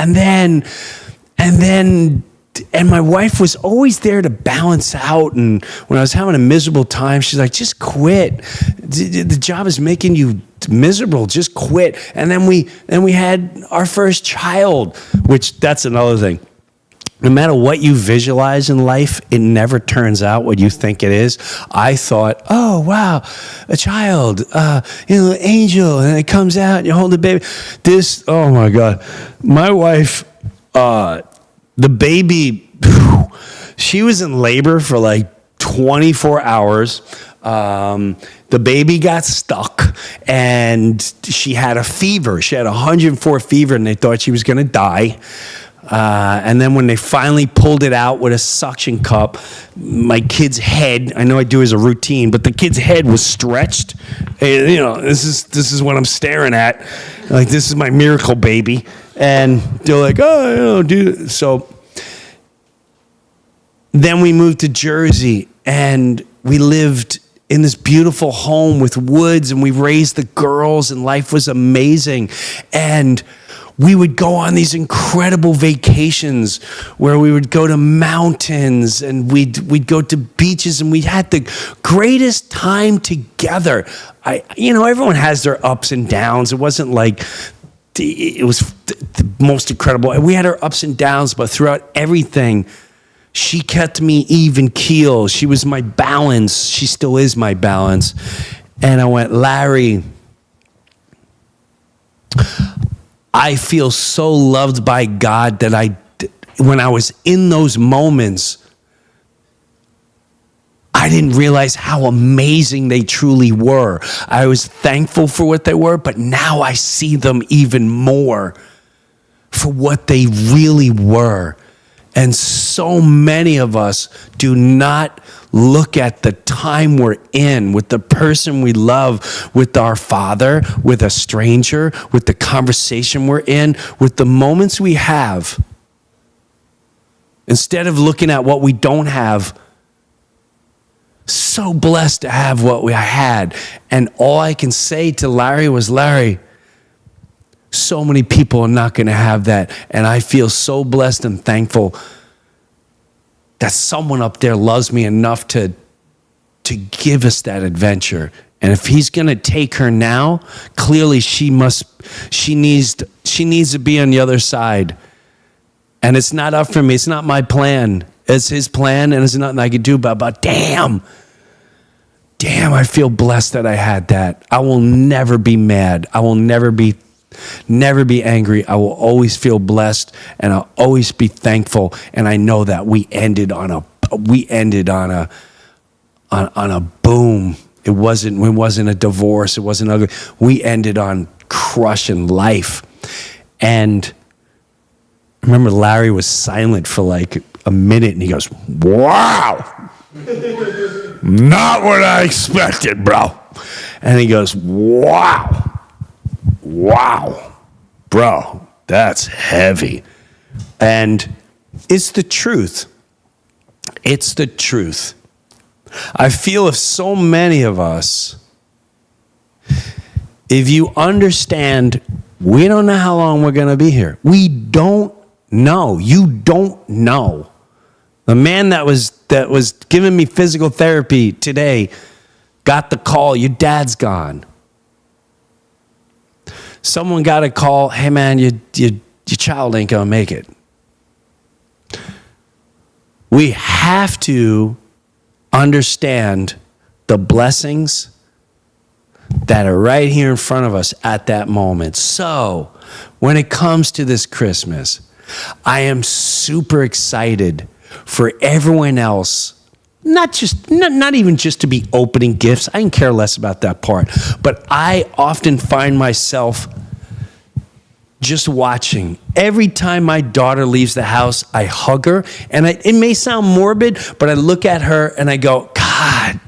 And my wife was always there to balance out. And when I was having a miserable time, she's like, "Just quit. The job is making you miserable. Just quit." And then we had our first child, which that's another thing. No matter what you visualize in life, it never turns out what you think it is. I thought, "Oh, wow, a child, angel," and it comes out, and you hold the baby. Oh my God. My wife, the baby, she was in labor for like 24 hours. The baby got stuck, and she had a fever. She had 104 fever, and they thought she was going to die. And then when they finally pulled it out with a suction cup, my kid's head, I know I do as a routine, but the kid's head was stretched. And, this is what I'm staring at. Like, this is my miracle baby. And they're like, "Oh, dude." So then we moved to Jersey, and we lived in this beautiful home with woods, and we raised the girls, and life was amazing. And we would go on these incredible vacations where we would go to mountains, and we'd go to beaches, and we had the greatest time together. Everyone has their ups and downs. It wasn't like the most incredible. And we had our ups and downs, but throughout everything, she kept me even keel. She was my balance. She still is my balance. And I went, Larry, I feel so loved by God that when I was in those moments, I didn't realize how amazing they truly were. I was thankful for what they were, but now I see them even more for what they really were. And so many of us do not look at the time we're in with the person we love, with our father, with a stranger, with the conversation we're in, with the moments we have. Instead of looking at what we don't have, so blessed to have what we had. And all I can say to Larry was, Larry, so many people are not going to have that. And I feel so blessed and thankful that someone up there loves me enough to give us that adventure. And if he's going to take her now, clearly she needs to be on the other side. And it's not up for me. It's not my plan. It's his plan, and there's nothing I can do about it. But damn, I feel blessed that I had that. I will never be mad. I will never be angry. I will always feel blessed, and I'll always be thankful. And I know that we ended on a boom. It wasn't a divorce. It wasn't ugly. We ended on crushing life. And I remember Larry was silent for like a minute, and he goes, "Wow, not what I expected, bro." And he goes, "Wow, bro, that's heavy." And it's the truth. It's the truth. I feel if so many of us, if you understand, we don't know how long we're going to be here. We don't know. You don't know. The man that was giving me physical therapy today got the call, your dad's gone. Someone got a call, hey man, your child ain't gonna make it. We have to understand the blessings that are right here in front of us at that moment. So when it comes to this Christmas, I am super excited for everyone else, not even just to be opening gifts. I can care less about that part. But I often find myself just watching. Every time my daughter leaves the house, I hug her. And it may sound morbid, but I look at her and I go, God,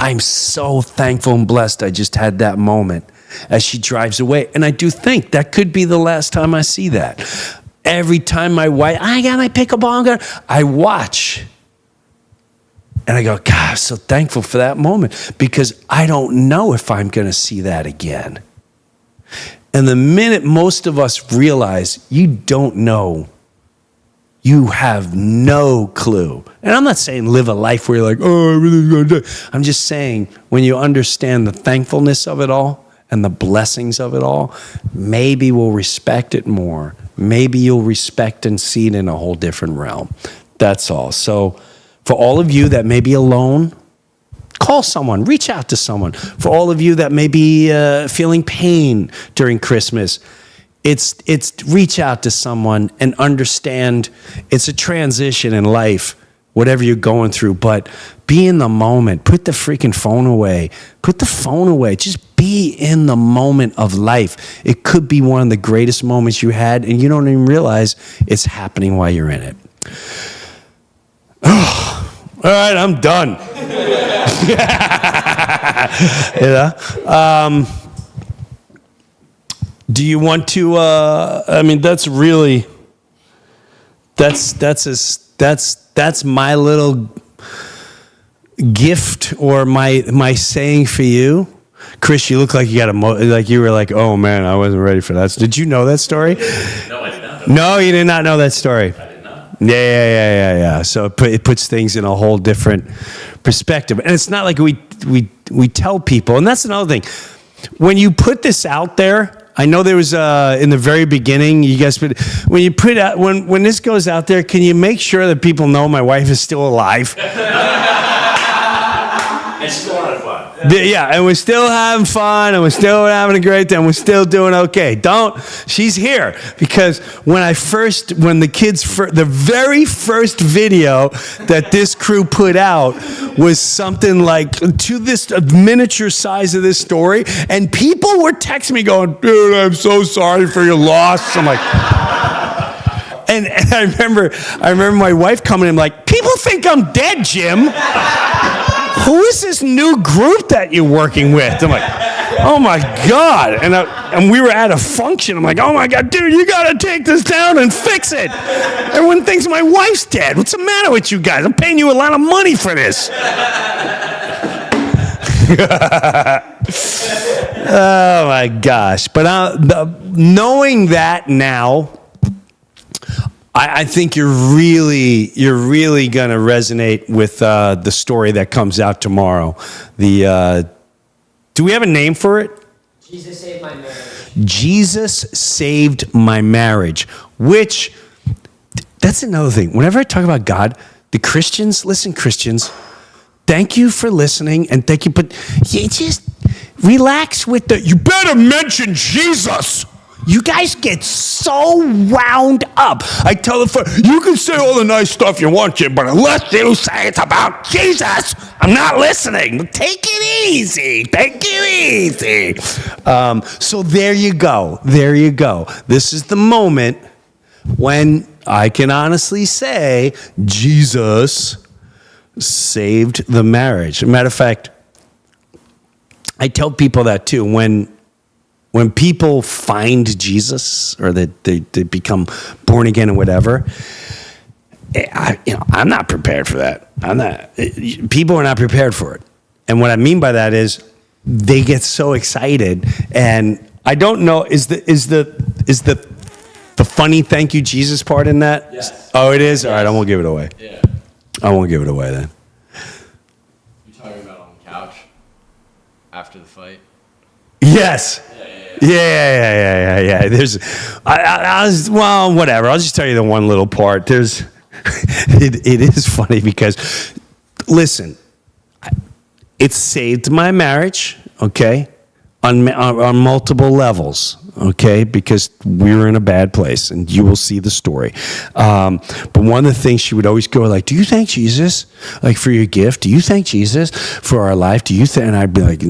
I'm so thankful and blessed I just had that moment as she drives away. And I do think that could be the last time I see that. Every time my wife, I pick a ball, I watch. And I go, God, I'm so thankful for that moment because I don't know if I'm going to see that again. And the minute most of us realize you don't know, you have no clue. And I'm not saying live a life where you're like, oh, everything's going to die. I'm just saying when you understand the thankfulness of it all and the blessings of it all, maybe we'll respect it more. Maybe you'll respect and see it in a whole different realm. That's all. So for all of you that may be alone, call someone, reach out to someone. For all of you that may be feeling pain during Christmas, it's reach out to someone and understand it's a transition in life, whatever you're going through, but be in the moment. Put the freaking phone away. Put the phone away. Just be in the moment of life. It could be one of the greatest moments you had, and you don't even realize it's happening while you're in it. Oh, all right, I'm done. Do you want to? I mean, that's my little gift or my saying for you. Chris, you look like you got like you were like, oh man, I wasn't ready for that. Did you know that story? No, I did not. No, you did not know that story. I did not. Yeah. So it puts things in a whole different perspective. And it's not like we tell people, and that's another thing. When you put this out there, I know there was in the very beginning. You guys, when you put out when this goes out there, can you make sure that people know my wife is still alive? It's still a lot of fun. Yeah, and we're still having fun, and we're still having a great time. We're still doing okay. She's here because when the very first video that this crew put out was something like to this miniature size of this story, and people were texting me going, "Dude, I'm so sorry for your loss." I'm like. And I remember my wife coming in like, "People think I'm dead, Jim. Who is this new group that you're working with?" I'm like, "Oh my God." And we were at a function. I'm like, "Oh my God, dude, you got to take this down and fix it. Everyone thinks my wife's dead. What's the matter with you guys? I'm paying you a lot of money for this." Oh my gosh. But knowing that now, I think you're really gonna resonate with the story that comes out tomorrow. Do we have a name for it? Jesus saved my marriage. Jesus saved my marriage. Which that's another thing. Whenever I talk about God, the Christians, listen, Christians, thank you for listening and thank you, but you just relax with you better mention Jesus. You guys get so wound up. I tell you can say all the nice stuff you want, Jim, but unless you say it's about Jesus, I'm not listening. Take it easy. Take it easy. So there you go. There you go. This is the moment when I can honestly say Jesus saved the marriage. As a matter of fact, I tell people that too. When people find Jesus or that they become born again or whatever, I'm not prepared for that. People are not prepared for it. And what I mean by that is they get so excited. And I don't know, is the funny thank you Jesus part in that? Yes. Oh, it is? All right, I won't give it away. Yeah. I won't give it away then. You're talking about on the couch after the fight? Yes. Yeah. There's, I was, well, whatever. I'll just tell you the one little part. It is funny because, listen, it saved my marriage, okay, on multiple levels, okay, because we were in a bad place, and you will see the story. But one of the things she would always go like, "Do you thank Jesus, like for your gift? Do you thank Jesus for our life? Do you?" And I'd be like,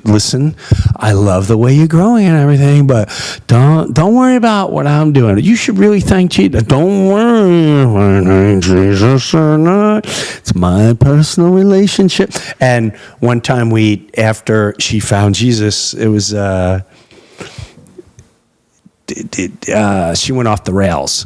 "Listen, I love the way you're growing and everything, but don't worry about what I'm doing. You should really thank Jesus. Don't worry if I thank Jesus or not. It's my personal relationship." And one time after she found Jesus, it was. She went off the rails.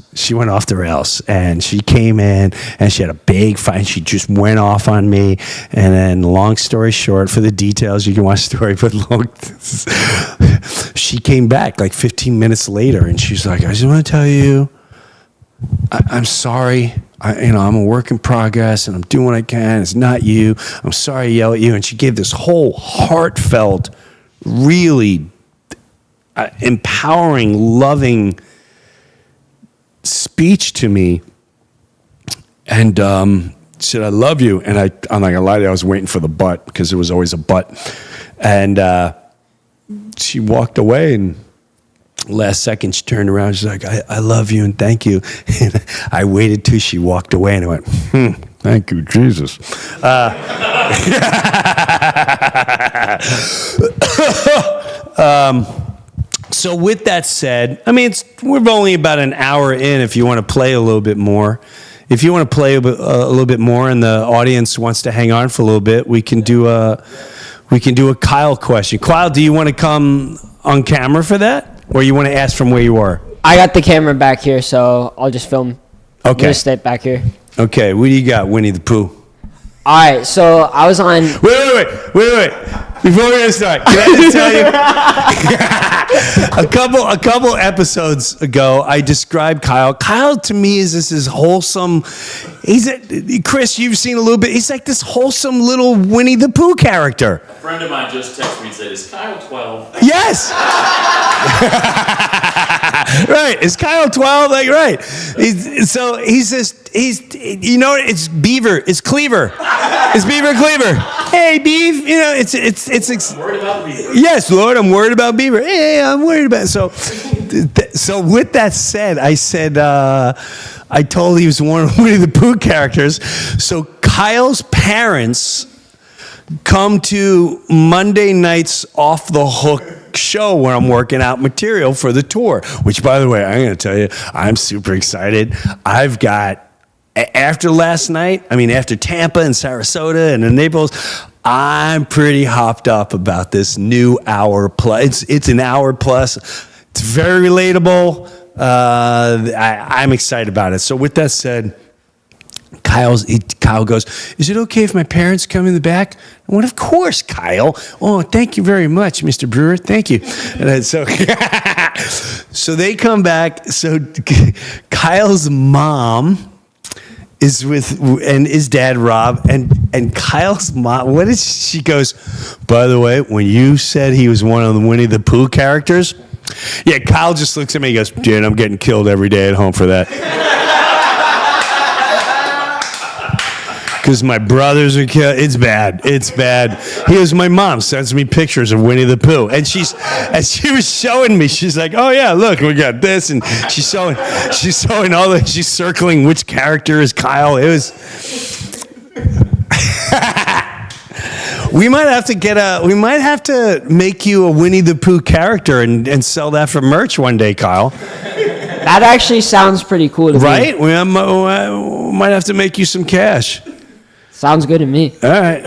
And she came in and she had a big fight and she just went off on me. And then long story short, for the details, you can watch the story, but she came back like 15 minutes later and she's like, "I just want to tell you, I'm sorry. I'm a work in progress and I'm doing what I can. It's not you. I'm sorry to yell at you." And she gave this whole heartfelt, really empowering, loving speech to me, and said, "I love you." And I'm not gonna lie to you, I was waiting for the but because there was always a but. And she walked away, and last second she turned around. She's like, I love you and thank you." And I waited till she walked away, and I went, "Thank you, Jesus." So with that said, I mean, we're only about an hour in. If you want to play a little bit more, a little bit more, and the audience wants to hang on for a little bit, we can do a Kyle question. Kyle, do you want to come on camera for that, or you want to ask from where you are? I got the camera back here, so I'll just film. Okay. Just stay back here. Okay. What do you got, Winnie the Pooh? All right, so I was on. Wait. Before we start, can I just tell you, a couple episodes ago, I described Kyle. Kyle to me is this wholesome. Chris, you've seen a little bit. He's like this wholesome little Winnie the Pooh character. A friend of mine just texted me and said, "Is Kyle 12?" Yes. Right. Is Kyle 12? Like, right. It's Beaver. It's Cleaver. It's Beaver Cleaver. Hey, Beav. I'm Worried about Beaver. Yes, Lord, I'm worried about Beaver. Hey, I'm worried about. So with that said, I said, I told he was one of Winnie the Pooh characters. So Kyle's parents come to Monday night's Off the Hook show where I'm working out material for the tour, which, by the way, I'm going to tell you, I'm super excited. I've got, after last night, after Tampa and Sarasota and Naples, I'm pretty hopped up about this new hour plus. It's an hour plus. It's very relatable. I'm excited about it. So with that said, Kyle goes, "Is it okay if my parents come in the back?" I went, "Of course, Kyle. Oh, thank you very much, Mr. Breuer. Thank you." And so they come back. So Kyle's mom is with, and his dad, Rob, and Kyle's mom, she goes, "By the way, when you said he was one of the Winnie the Pooh characters," yeah, Kyle just looks at me and goes, "Dude, I'm getting killed every day at home for that." Because my brothers are killed. It's bad. It's bad. My mom sends me pictures of Winnie the Pooh. And she was showing me, she's like, "Oh yeah, look, we got this." And she's showing she's circling which character is Kyle. It was, we might have to make you a Winnie the Pooh character and sell that for merch one day, Kyle. That actually sounds pretty cool to me. Right? We might have to make you some cash. Sounds good to me. All right.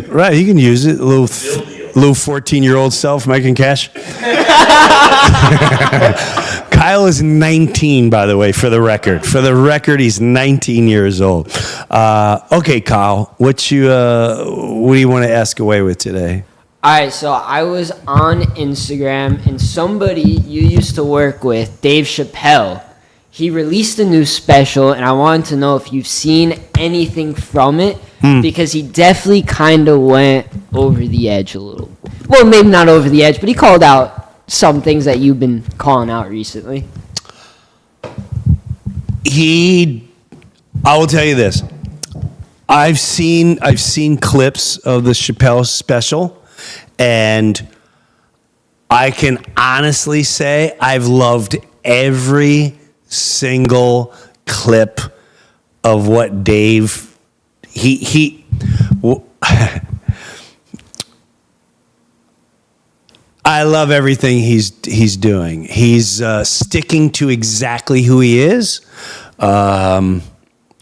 Right, you can use it. A little 14-year-old self making cash. Kyle is 19, by the way, for the record. For the record, he's 19 years old. Okay, Kyle, what do you want to ask away with today? All right, so I was on Instagram, and somebody you used to work with, Dave Chappelle, he released a new special, and I wanted to know if you've seen anything from it, because he definitely kind of went over the edge a little. Well, maybe not over the edge, but he called out some things that you've been calling out recently. I will tell you this. I've seen clips of the Chappelle special, and I can honestly say I've loved every single clip of what Dave I love everything he's doing. He's sticking to exactly who he is, or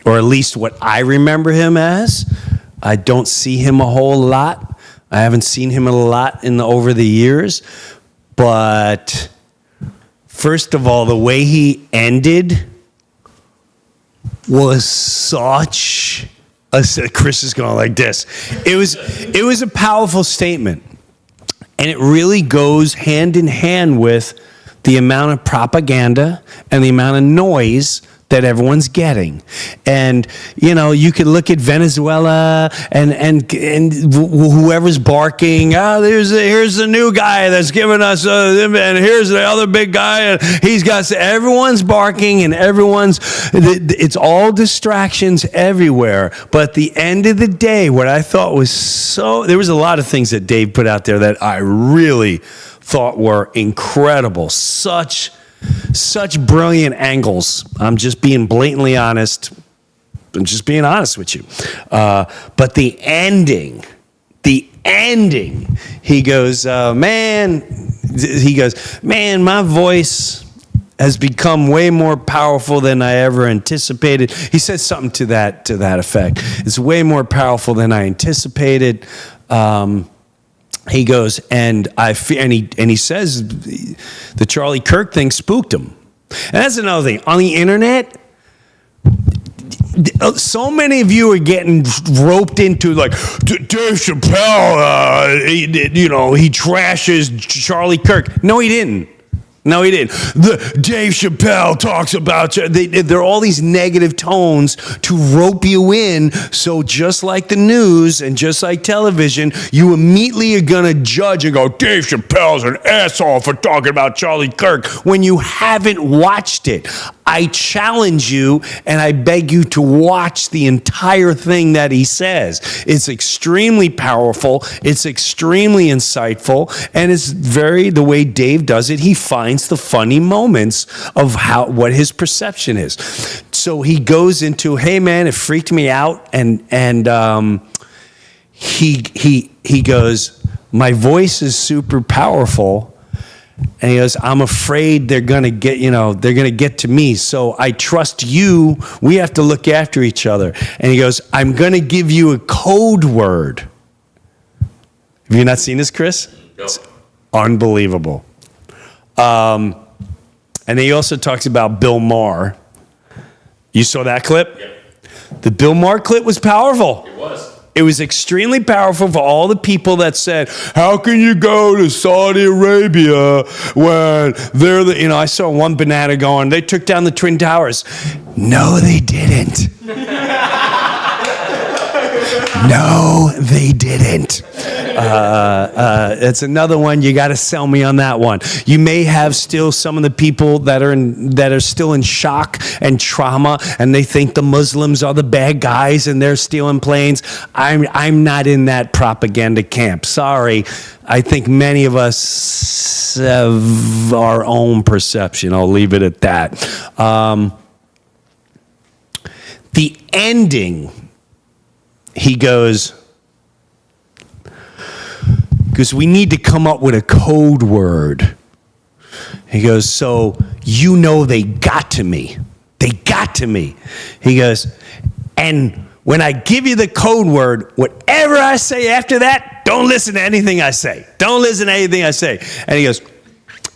at least what I remember him as. I don't see him a whole lot. I haven't seen him a lot over the years. But first of all, the way he ended was such Chris is going like this. It was a powerful statement. And it really goes hand in hand with the amount of propaganda and the amount of noise that everyone's getting. And, you could look at Venezuela and whoever's barking, here's the new guy that's giving us, and here's the other big guy, and everyone's barking, and it's all distractions everywhere. But at the end of the day, what I thought was there was a lot of things that Dave put out there that I really thought were incredible. Such brilliant angles. I'm just being blatantly honest. I'm just being honest with you. But the ending, he goes, man, my voice has become way more powerful than I ever anticipated. He said something to that effect. It's way more powerful than I anticipated. He goes, and he says the Charlie Kirk thing spooked him. And that's another thing. On the internet, So many of you are getting roped into like Dave Chappelle. He trashes Charlie Kirk. No, he didn't. No, he didn't. The Dave Chappelle talks about. There are all these negative tones to rope you in. So just like the news and just like television, you immediately are gonna judge and go, Dave Chappelle's an asshole for talking about Charlie Kirk when you haven't watched it. I challenge you and I beg you to watch the entire thing that he says. It's extremely powerful. It's extremely insightful. And it's the way Dave does it, he finds the funny moments of what his perception is. So he goes into, hey man, it freaked me out. And he goes, my voice is super powerful. And he goes, I'm afraid they're going to get to me. So I trust you. We have to look after each other. And he goes, I'm going to give you a code word. Have you not seen this, Chris? No. It's unbelievable. And then he also talks about Bill Maher. You saw that clip? Yep. The Bill Maher clip was powerful. It was. It was extremely powerful for all the people that said, how can you go to Saudi Arabia when they're I saw one banana going, they took down the Twin Towers. No, they didn't. No, they didn't. It's another one. You got to sell me on that one. You may have still some of the people that are still in shock and trauma, and they think the Muslims are the bad guys and they're stealing planes. I'm not in that propaganda camp. Sorry. I think many of us have our own perception. I'll leave it at that. The ending. He goes, because we need to come up with a code word. He goes, so they got to me. They got to me. He goes, and when I give you the code word, whatever I say after that, don't listen to anything I say. Don't listen to anything I say. And he goes,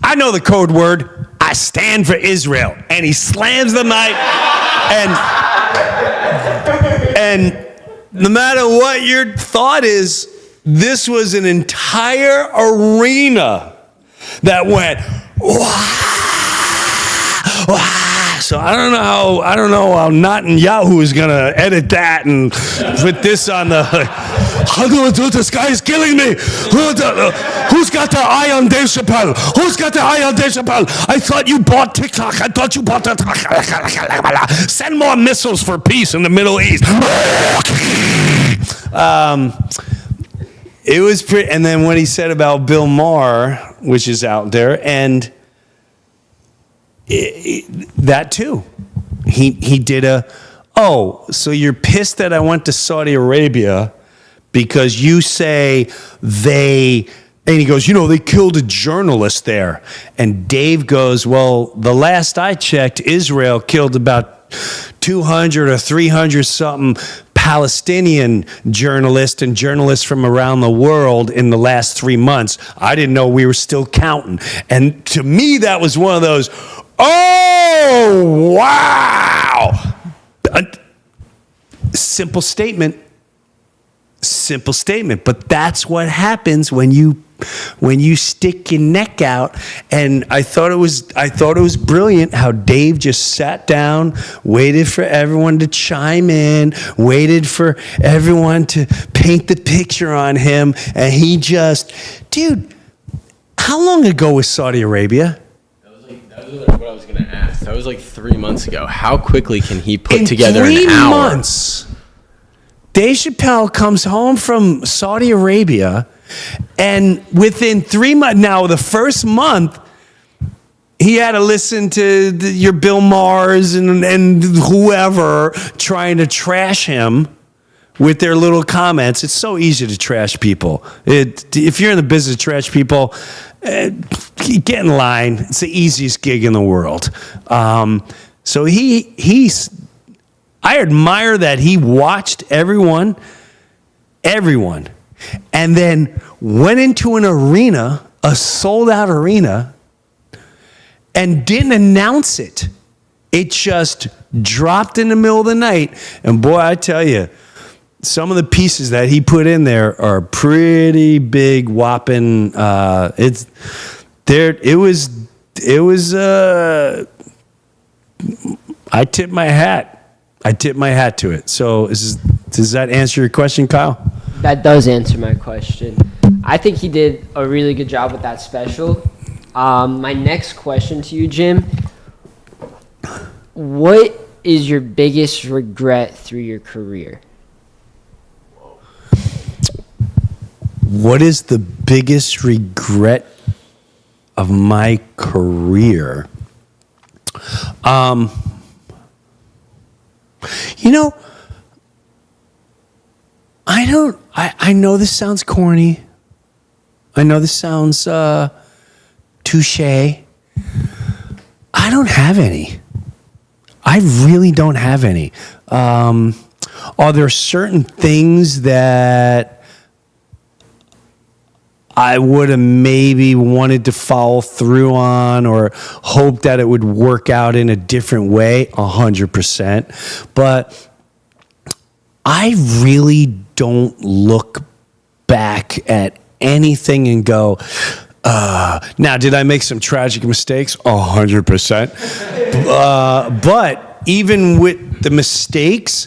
I know the code word. I stand for Israel. And he slams the mic and no matter what your thought is, this was an entire arena that went, wah, wah. So I don't know how Netanyahu is going to edit that and put this on the, this guy is killing me. Who's got their eye on Dave Chappelle? Who's got their eye on Dave Chappelle? I thought you bought TikTok. I thought you bought TikTok. Send more missiles for peace in the Middle East. It was pretty, and then what he said about Bill Maher, which is out there, and that too. He did so you're pissed that I went to Saudi Arabia because you say and he goes, they killed a journalist there. And Dave goes, well, the last I checked, Israel killed about 200 or 300 something Palestinian journalists and journalists from around the world in the last 3 months. I didn't know we were still counting. And to me, that was one of those, oh, wow. Simple statement. But that's what happens when you stick your neck out. And I thought it was brilliant how Dave just sat down, waited for everyone to chime in, waited for everyone to paint the picture on him, and he just, dude, how long ago was Saudi Arabia? That was what I was going to ask. That was like 3 months ago. How quickly can he put together an hour? 3 months. Dave Chappelle comes home from Saudi Arabia, and within 3 months, now the first month, he had to listen to your Bill Mahers and whoever trying to trash him with their little comments. It's so easy to trash people. If you're in the business of trash people, get in line. It's the easiest gig in the world. So I admire that he watched everyone, and then went into an arena, a sold-out arena, and didn't announce it. It just dropped in the middle of the night. And boy, I tell you, some of the pieces that he put in there are pretty big, whopping. It was. I tip my hat. I tip my hat to it. So does that answer your question, Kyle? That does answer my question. I think he did a really good job with that special. My next question to you, Jim. What is your biggest regret through your career? What is the biggest regret of my career? I know this sounds corny. I know this sounds touche. I don't have any. I really don't have any. Are there certain things that I would have maybe wanted to follow through on or hoped that it would work out in a different way? 100%. But I really don't look back at anything and go, now, did I make some tragic mistakes? 100%. But even with the mistakes,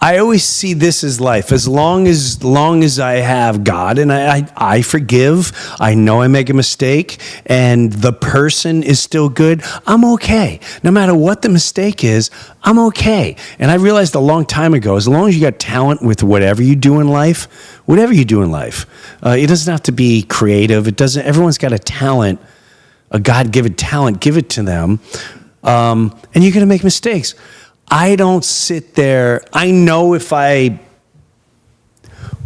I always see this as life. As long as I have God and I forgive, I know I make a mistake, and the person is still good, I'm okay. No matter what the mistake is, I'm okay. And I realized a long time ago, as long as you got talent with whatever you do in life, it doesn't have to be creative. It doesn't. Everyone's got a talent, a God-given talent. Give it to them, and you're going to make mistakes. I don't sit there. I know if I,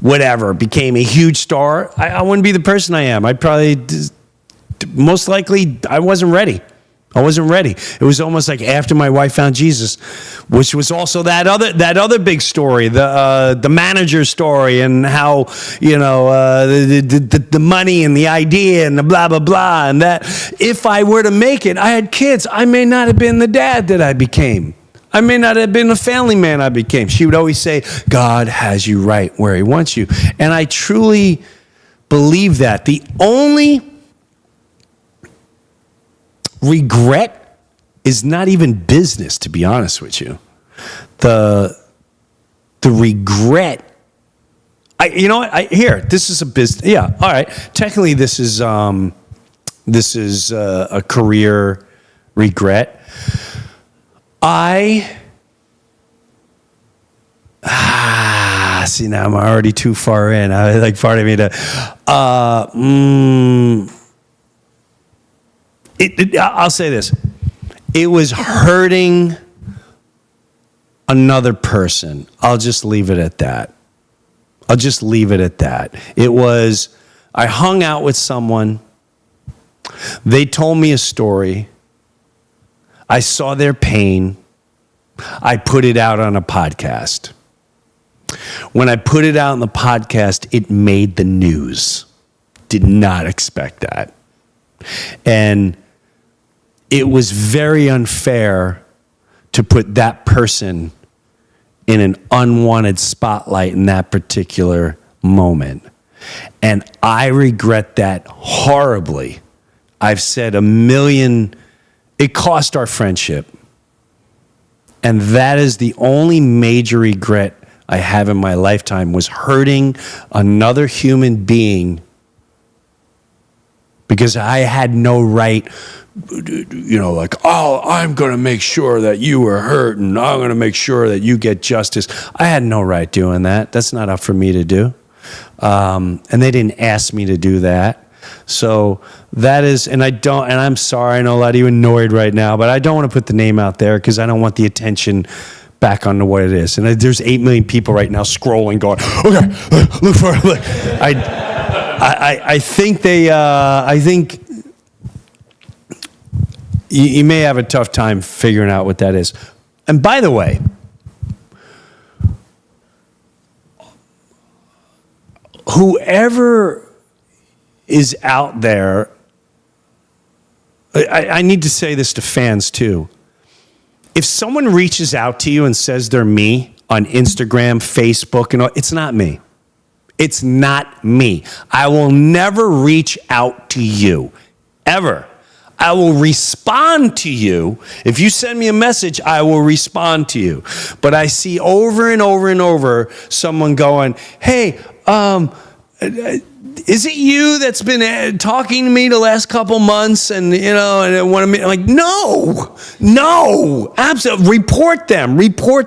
became a huge star, I wouldn't be the person I am. I'd probably, most likely, I wasn't ready. It was almost like after my wife found Jesus, which was also that other big story, the manager story, and how the money and the idea and the blah blah blah, and that if I were to make it, I had kids, I may not have been the dad that I became. I may not have been the family man I became. She would always say, God has you right where he wants you. And I truly believe that. The only regret is not even business, to be honest with you. The regret, this is a business. Yeah, all right. Technically, this is a career regret. See, now I'm already too far in. Part of me to, I'll say this. It was hurting another person. I'll just leave it at that. It was, I hung out with someone. They told me a story. I saw their pain. I put it out on a podcast. When I put it out on the podcast, it made the news. Did not expect that. And it was very unfair to put that person in an unwanted spotlight in that particular moment. And I regret that horribly. I've said a million. It cost our friendship. And that is the only major regret I have in my lifetime, was hurting another human being because I had no right, I'm going to make sure that you were hurt and I'm going to make sure that you get justice. I had no right doing that. That's not up for me to do. And they didn't ask me to do that. So that is, and I'm sorry, I know a lot of you are annoyed right now, but I don't want to put the name out there because I don't want the attention back onto what it is. And there's 8 million people right now scrolling, going, okay, look for it. I think you may have a tough time figuring out what that is. And by the way, whoever is out there, I need to say this to fans too. if someone reaches out to you and says they're me on Instagram, Facebook, and all, it's not me. It's not me. I will never reach out to you, ever. I will respond to you. If you send me a message, I will respond to you. But I see over and over and over someone going, hey, is it you that's been talking to me the last couple months and, and I want to meet? I'm like, no, absolutely. Report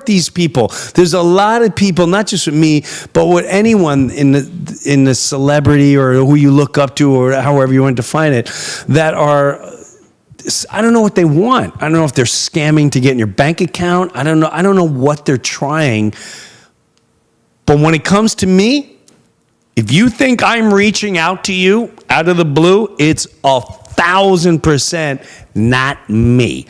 these people. There's a lot of people, not just with me, but with anyone in the celebrity or who you look up to or however you want to define it, that are, I don't know what they want. I don't know if they're scamming to get in your bank account. I don't know what they're trying. But when it comes to me, if you think I'm reaching out to you out of the blue, it's 1,000% not me.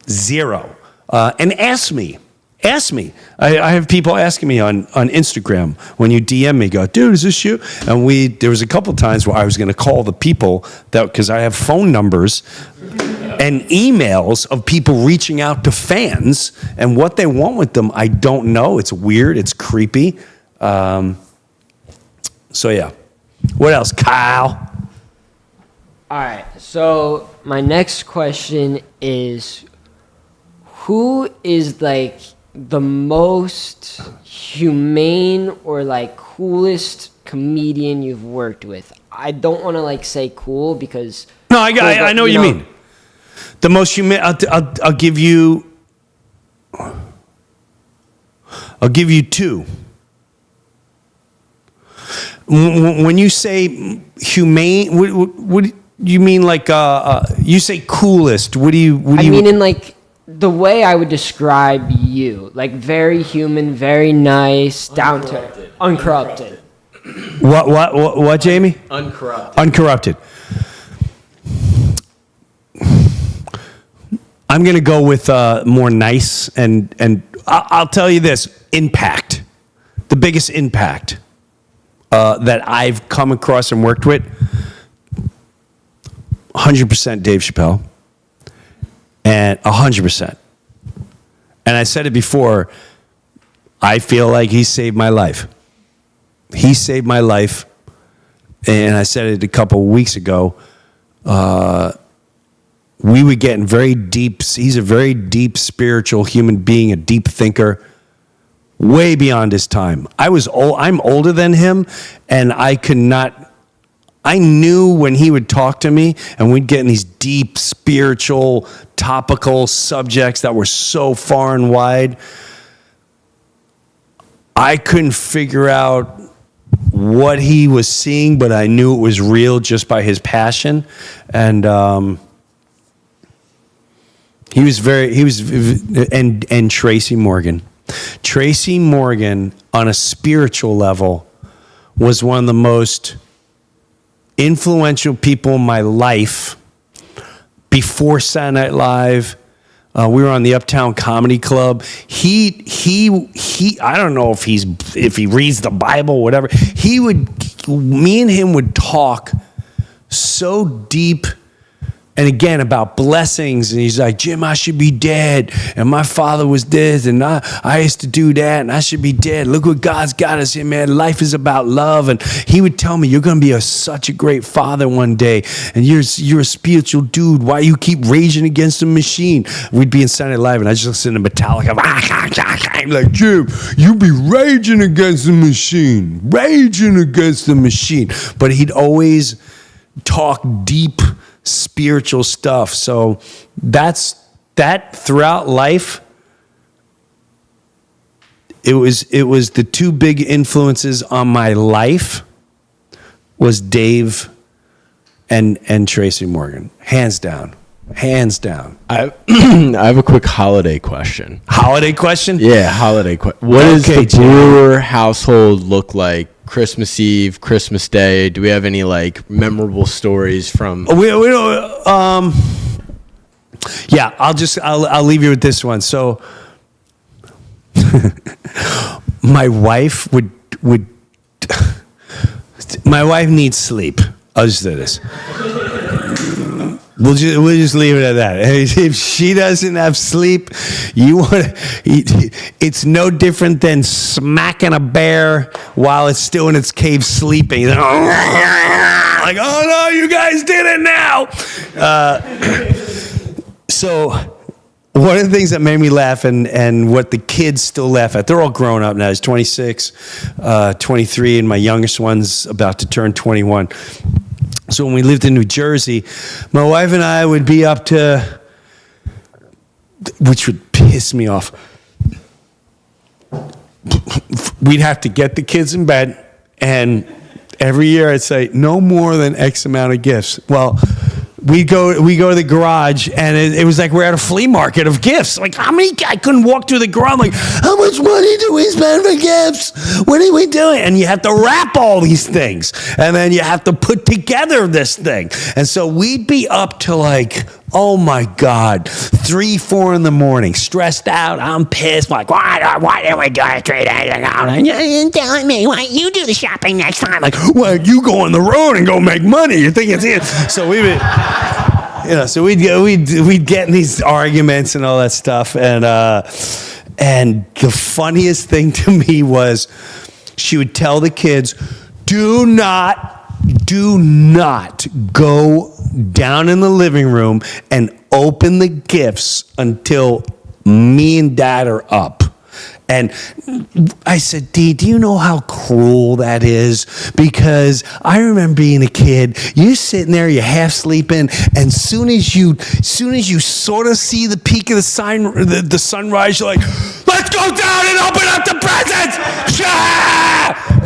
Zero. And ask me. I have people asking me on Instagram when you DM me, go, dude, is this you? And there was a couple times where I was going to call the people because I have phone numbers and emails of people reaching out to fans, and what they want with them, I don't know. It's weird. It's creepy. So, yeah. What else, Kyle? All right. So my next question is, who is like the most humane or like coolest comedian you've worked with? I don't want to like say cool because no, I know what you mean. The most humane. I'll give you. I'll give you two. When you say humane, what do you mean? Like you say coolest. What do you? I mean in like the way I would describe you, like very human, very nice, down to uncorrupted. What, Jamie? Uncorrupted. I'm gonna go with more nice, and I'll tell you this: impact. The biggest impact that I've come across and worked with, 100% Dave Chappelle, and 100%. And I said it before, I feel like he saved my life. He saved my life, and I said it a couple of weeks ago. We were getting very deep. He's a very deep spiritual human being, a deep thinker, way beyond his time. I'm older than him, and I knew when he would talk to me and we'd get in these deep spiritual topical subjects that were so far and wide, I couldn't figure out what he was seeing, but I knew it was real just by his passion. And and Tracy Morgan. Tracy Morgan, on a spiritual level, was one of the most influential people in my life before Saturday Night Live. We were on the Uptown Comedy Club. He I don't know if he reads the Bible, whatever. Me and him would talk so deep. And again, about blessings. And he's like, Jim, I should be dead. And my father was this. And I used to do that. And I should be dead. Look what God's got us here, man. Life is about love. And he would tell me, you're going to be such a great father one day. And you're a spiritual dude. Why you keep raging against the machine? We'd be in Saturday Night Live. And I just listen to Metallica. I'm like, Jim, you be raging against the machine. Raging against the machine. But he'd always talk deep spiritual stuff. So that throughout life, it was the two big influences on my life was Dave and Tracy Morgan. Hands down. I have a quick holiday question. Holiday question? Yeah, holiday question. What does the Breuer household look like? Christmas Eve, Christmas Day. Do we have any like memorable stories from? We don't. Yeah, I'll leave you with this one. So, my wife my wife needs sleep. I'll just say this. We'll just leave it at that. If she doesn't have sleep, it's no different than smacking a bear while it's still in its cave sleeping. Like, oh no, you guys did it now. So one of the things that made me laugh and what the kids still laugh at, they're all grown up now. He's 26, 23, and my youngest one's about to turn 21. So when we lived in New Jersey, my wife and I would be up to, which would piss me off. We'd have to get the kids in bed, and every year I'd say, no more than X amount of gifts. Well, we go to the garage, and it was like we're at a flea market of gifts. Like, I couldn't walk through the garage. I'm like, how much money do we spend for gifts? What are we doing? And you have to wrap all these things, and then you have to put together this thing. And so we'd be up to like, oh my God, 3, 4 in the morning, stressed out. I'm pissed. Like, why didn't we do it 3 days ago? You're telling me, why don't you do the shopping next time? Like, why don't you go on the road and go make money? You think it's it? So we'd get in these arguments and all that stuff. And the funniest thing to me was she would tell the kids, do not go down in the living room and open the gifts until me and Dad are up. And I said, Dee, do you know how cruel that is? Because I remember being a kid, you're sitting there, you're half sleeping, and soon as you sort of see the peak of the sunrise, you're like, let's go down and open up the presents!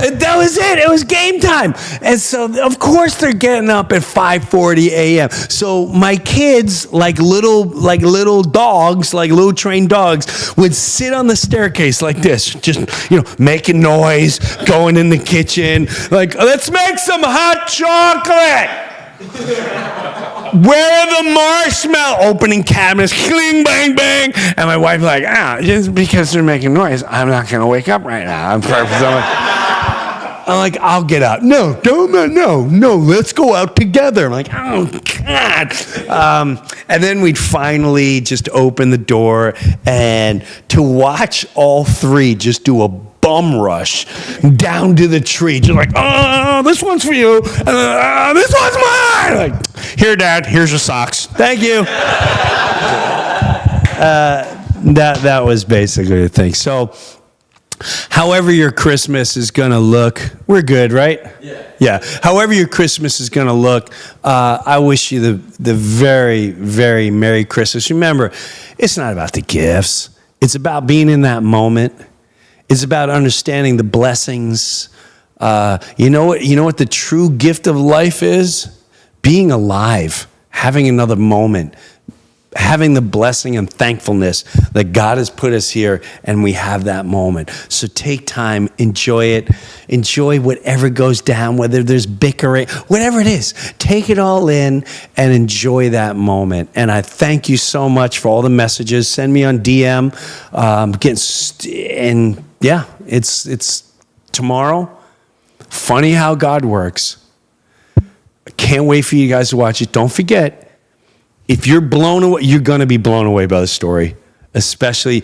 That was it. It was game time. And so, of course, they're getting up at 5:40 a.m. So my kids, like little dogs, like little trained dogs, would sit on the staircase like this, just, making noise, going in the kitchen, like, let's make some hot chocolate. Where are the marshmallow? Opening cabinets, cling, bang, bang. And my wife like, just because they're making noise, I'm not going to wake up right now. I'm like, I'll get out. No, let's go out together. I'm like, oh, God. And then we'd finally just open the door, and to watch all three just do a bum rush down to the tree. Just like, oh, this one's for you. This one's mine. Like, here, Dad, here's your socks. Thank you. That was basically the thing. So, however your Christmas is going to look, we're good, right? Yeah. However your Christmas is going to look, I wish you the very, very Merry Christmas. Remember, it's not about the gifts. It's about being in that moment. It's about understanding the blessings. You know what the true gift of life is? Being alive, having another moment, having the blessing and thankfulness that God has put us here, and we have that moment. So take time, enjoy it, enjoy whatever goes down, whether there's bickering, whatever it is. Take it all in and enjoy that moment. And I thank you so much for all the messages. Send me on DM. It's tomorrow. Funny how God works. I can't wait for you guys to watch it. Don't forget, if you're blown away, you're going to be blown away by the story, especially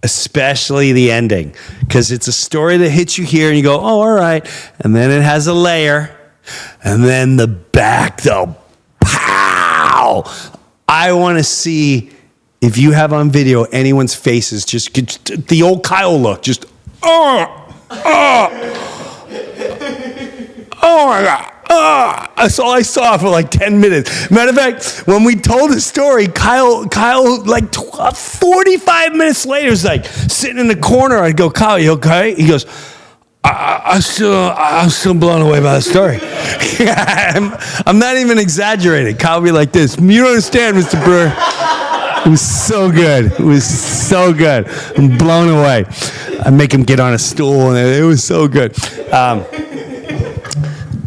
the ending, because it's a story that hits you here and you go, oh, all right. And then it has a layer, and then the pow. I want to see, if you have on video, anyone's faces, just the old Kyle look, just, oh my God. That's all I saw for like 10 minutes. Matter of fact, when we told the story, Kyle, like 45 minutes later, was like sitting in the corner. I'd go, Kyle, you okay? He goes, I'm still blown away by the story. I'm not even exaggerating. Kyle would be like this. You don't understand, Mr. Breuer. It was so good. It was so good. I'm blown away. I make him get on a stool, and it was so good.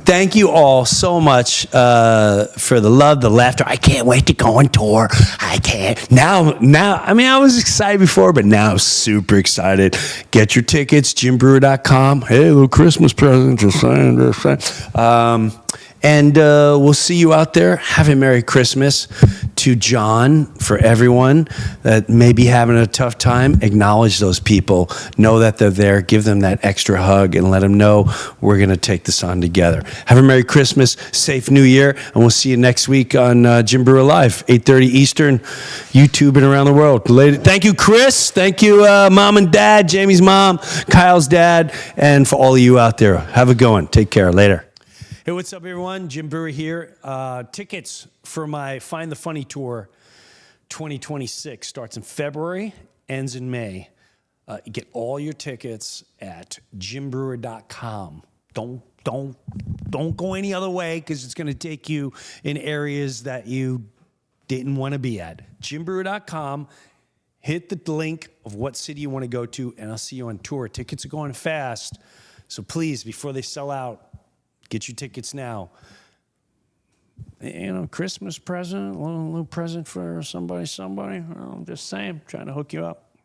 Thank you all so much for the love, the laughter. I can't wait to go on tour. I can't. Now, I mean, I was excited before, but now I'm super excited. Get your tickets, JimBreuer.com. Hey, little Christmas present, just saying. And we'll see you out there. Have a Merry Christmas to John, for everyone that may be having a tough time. Acknowledge those people. Know that they're there. Give them that extra hug and let them know we're going to take this on together. Have a Merry Christmas, safe New Year, and we'll see you next week on Jim Breuer Live, 8:30 Eastern, YouTube and around the world. Thank you, Chris. Thank you, Mom and Dad, Jamie's mom, Kyle's dad, and for all of you out there. Have a good one. Take care. Later. Hey, what's up, everyone? Jim Breuer here. Tickets for my Find the Funny Tour 2026 starts in February, ends in May. You get all your tickets at jimbreuer.com. Don't go any other way, because it's going to take you in areas that you didn't want to be at. jimbreuer.com. Hit the link of what city you want to go to, and I'll see you on tour. Tickets are going fast, so please, before they sell out, get your tickets now. You know, Christmas present, a little present for somebody. I'm just saying, trying to hook you up.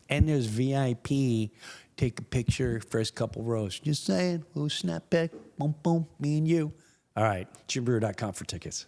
And there's VIP. Take a picture, first couple rows. Just saying, little snap back, boom, boom, me and you. All right, jimbreuer.com for tickets.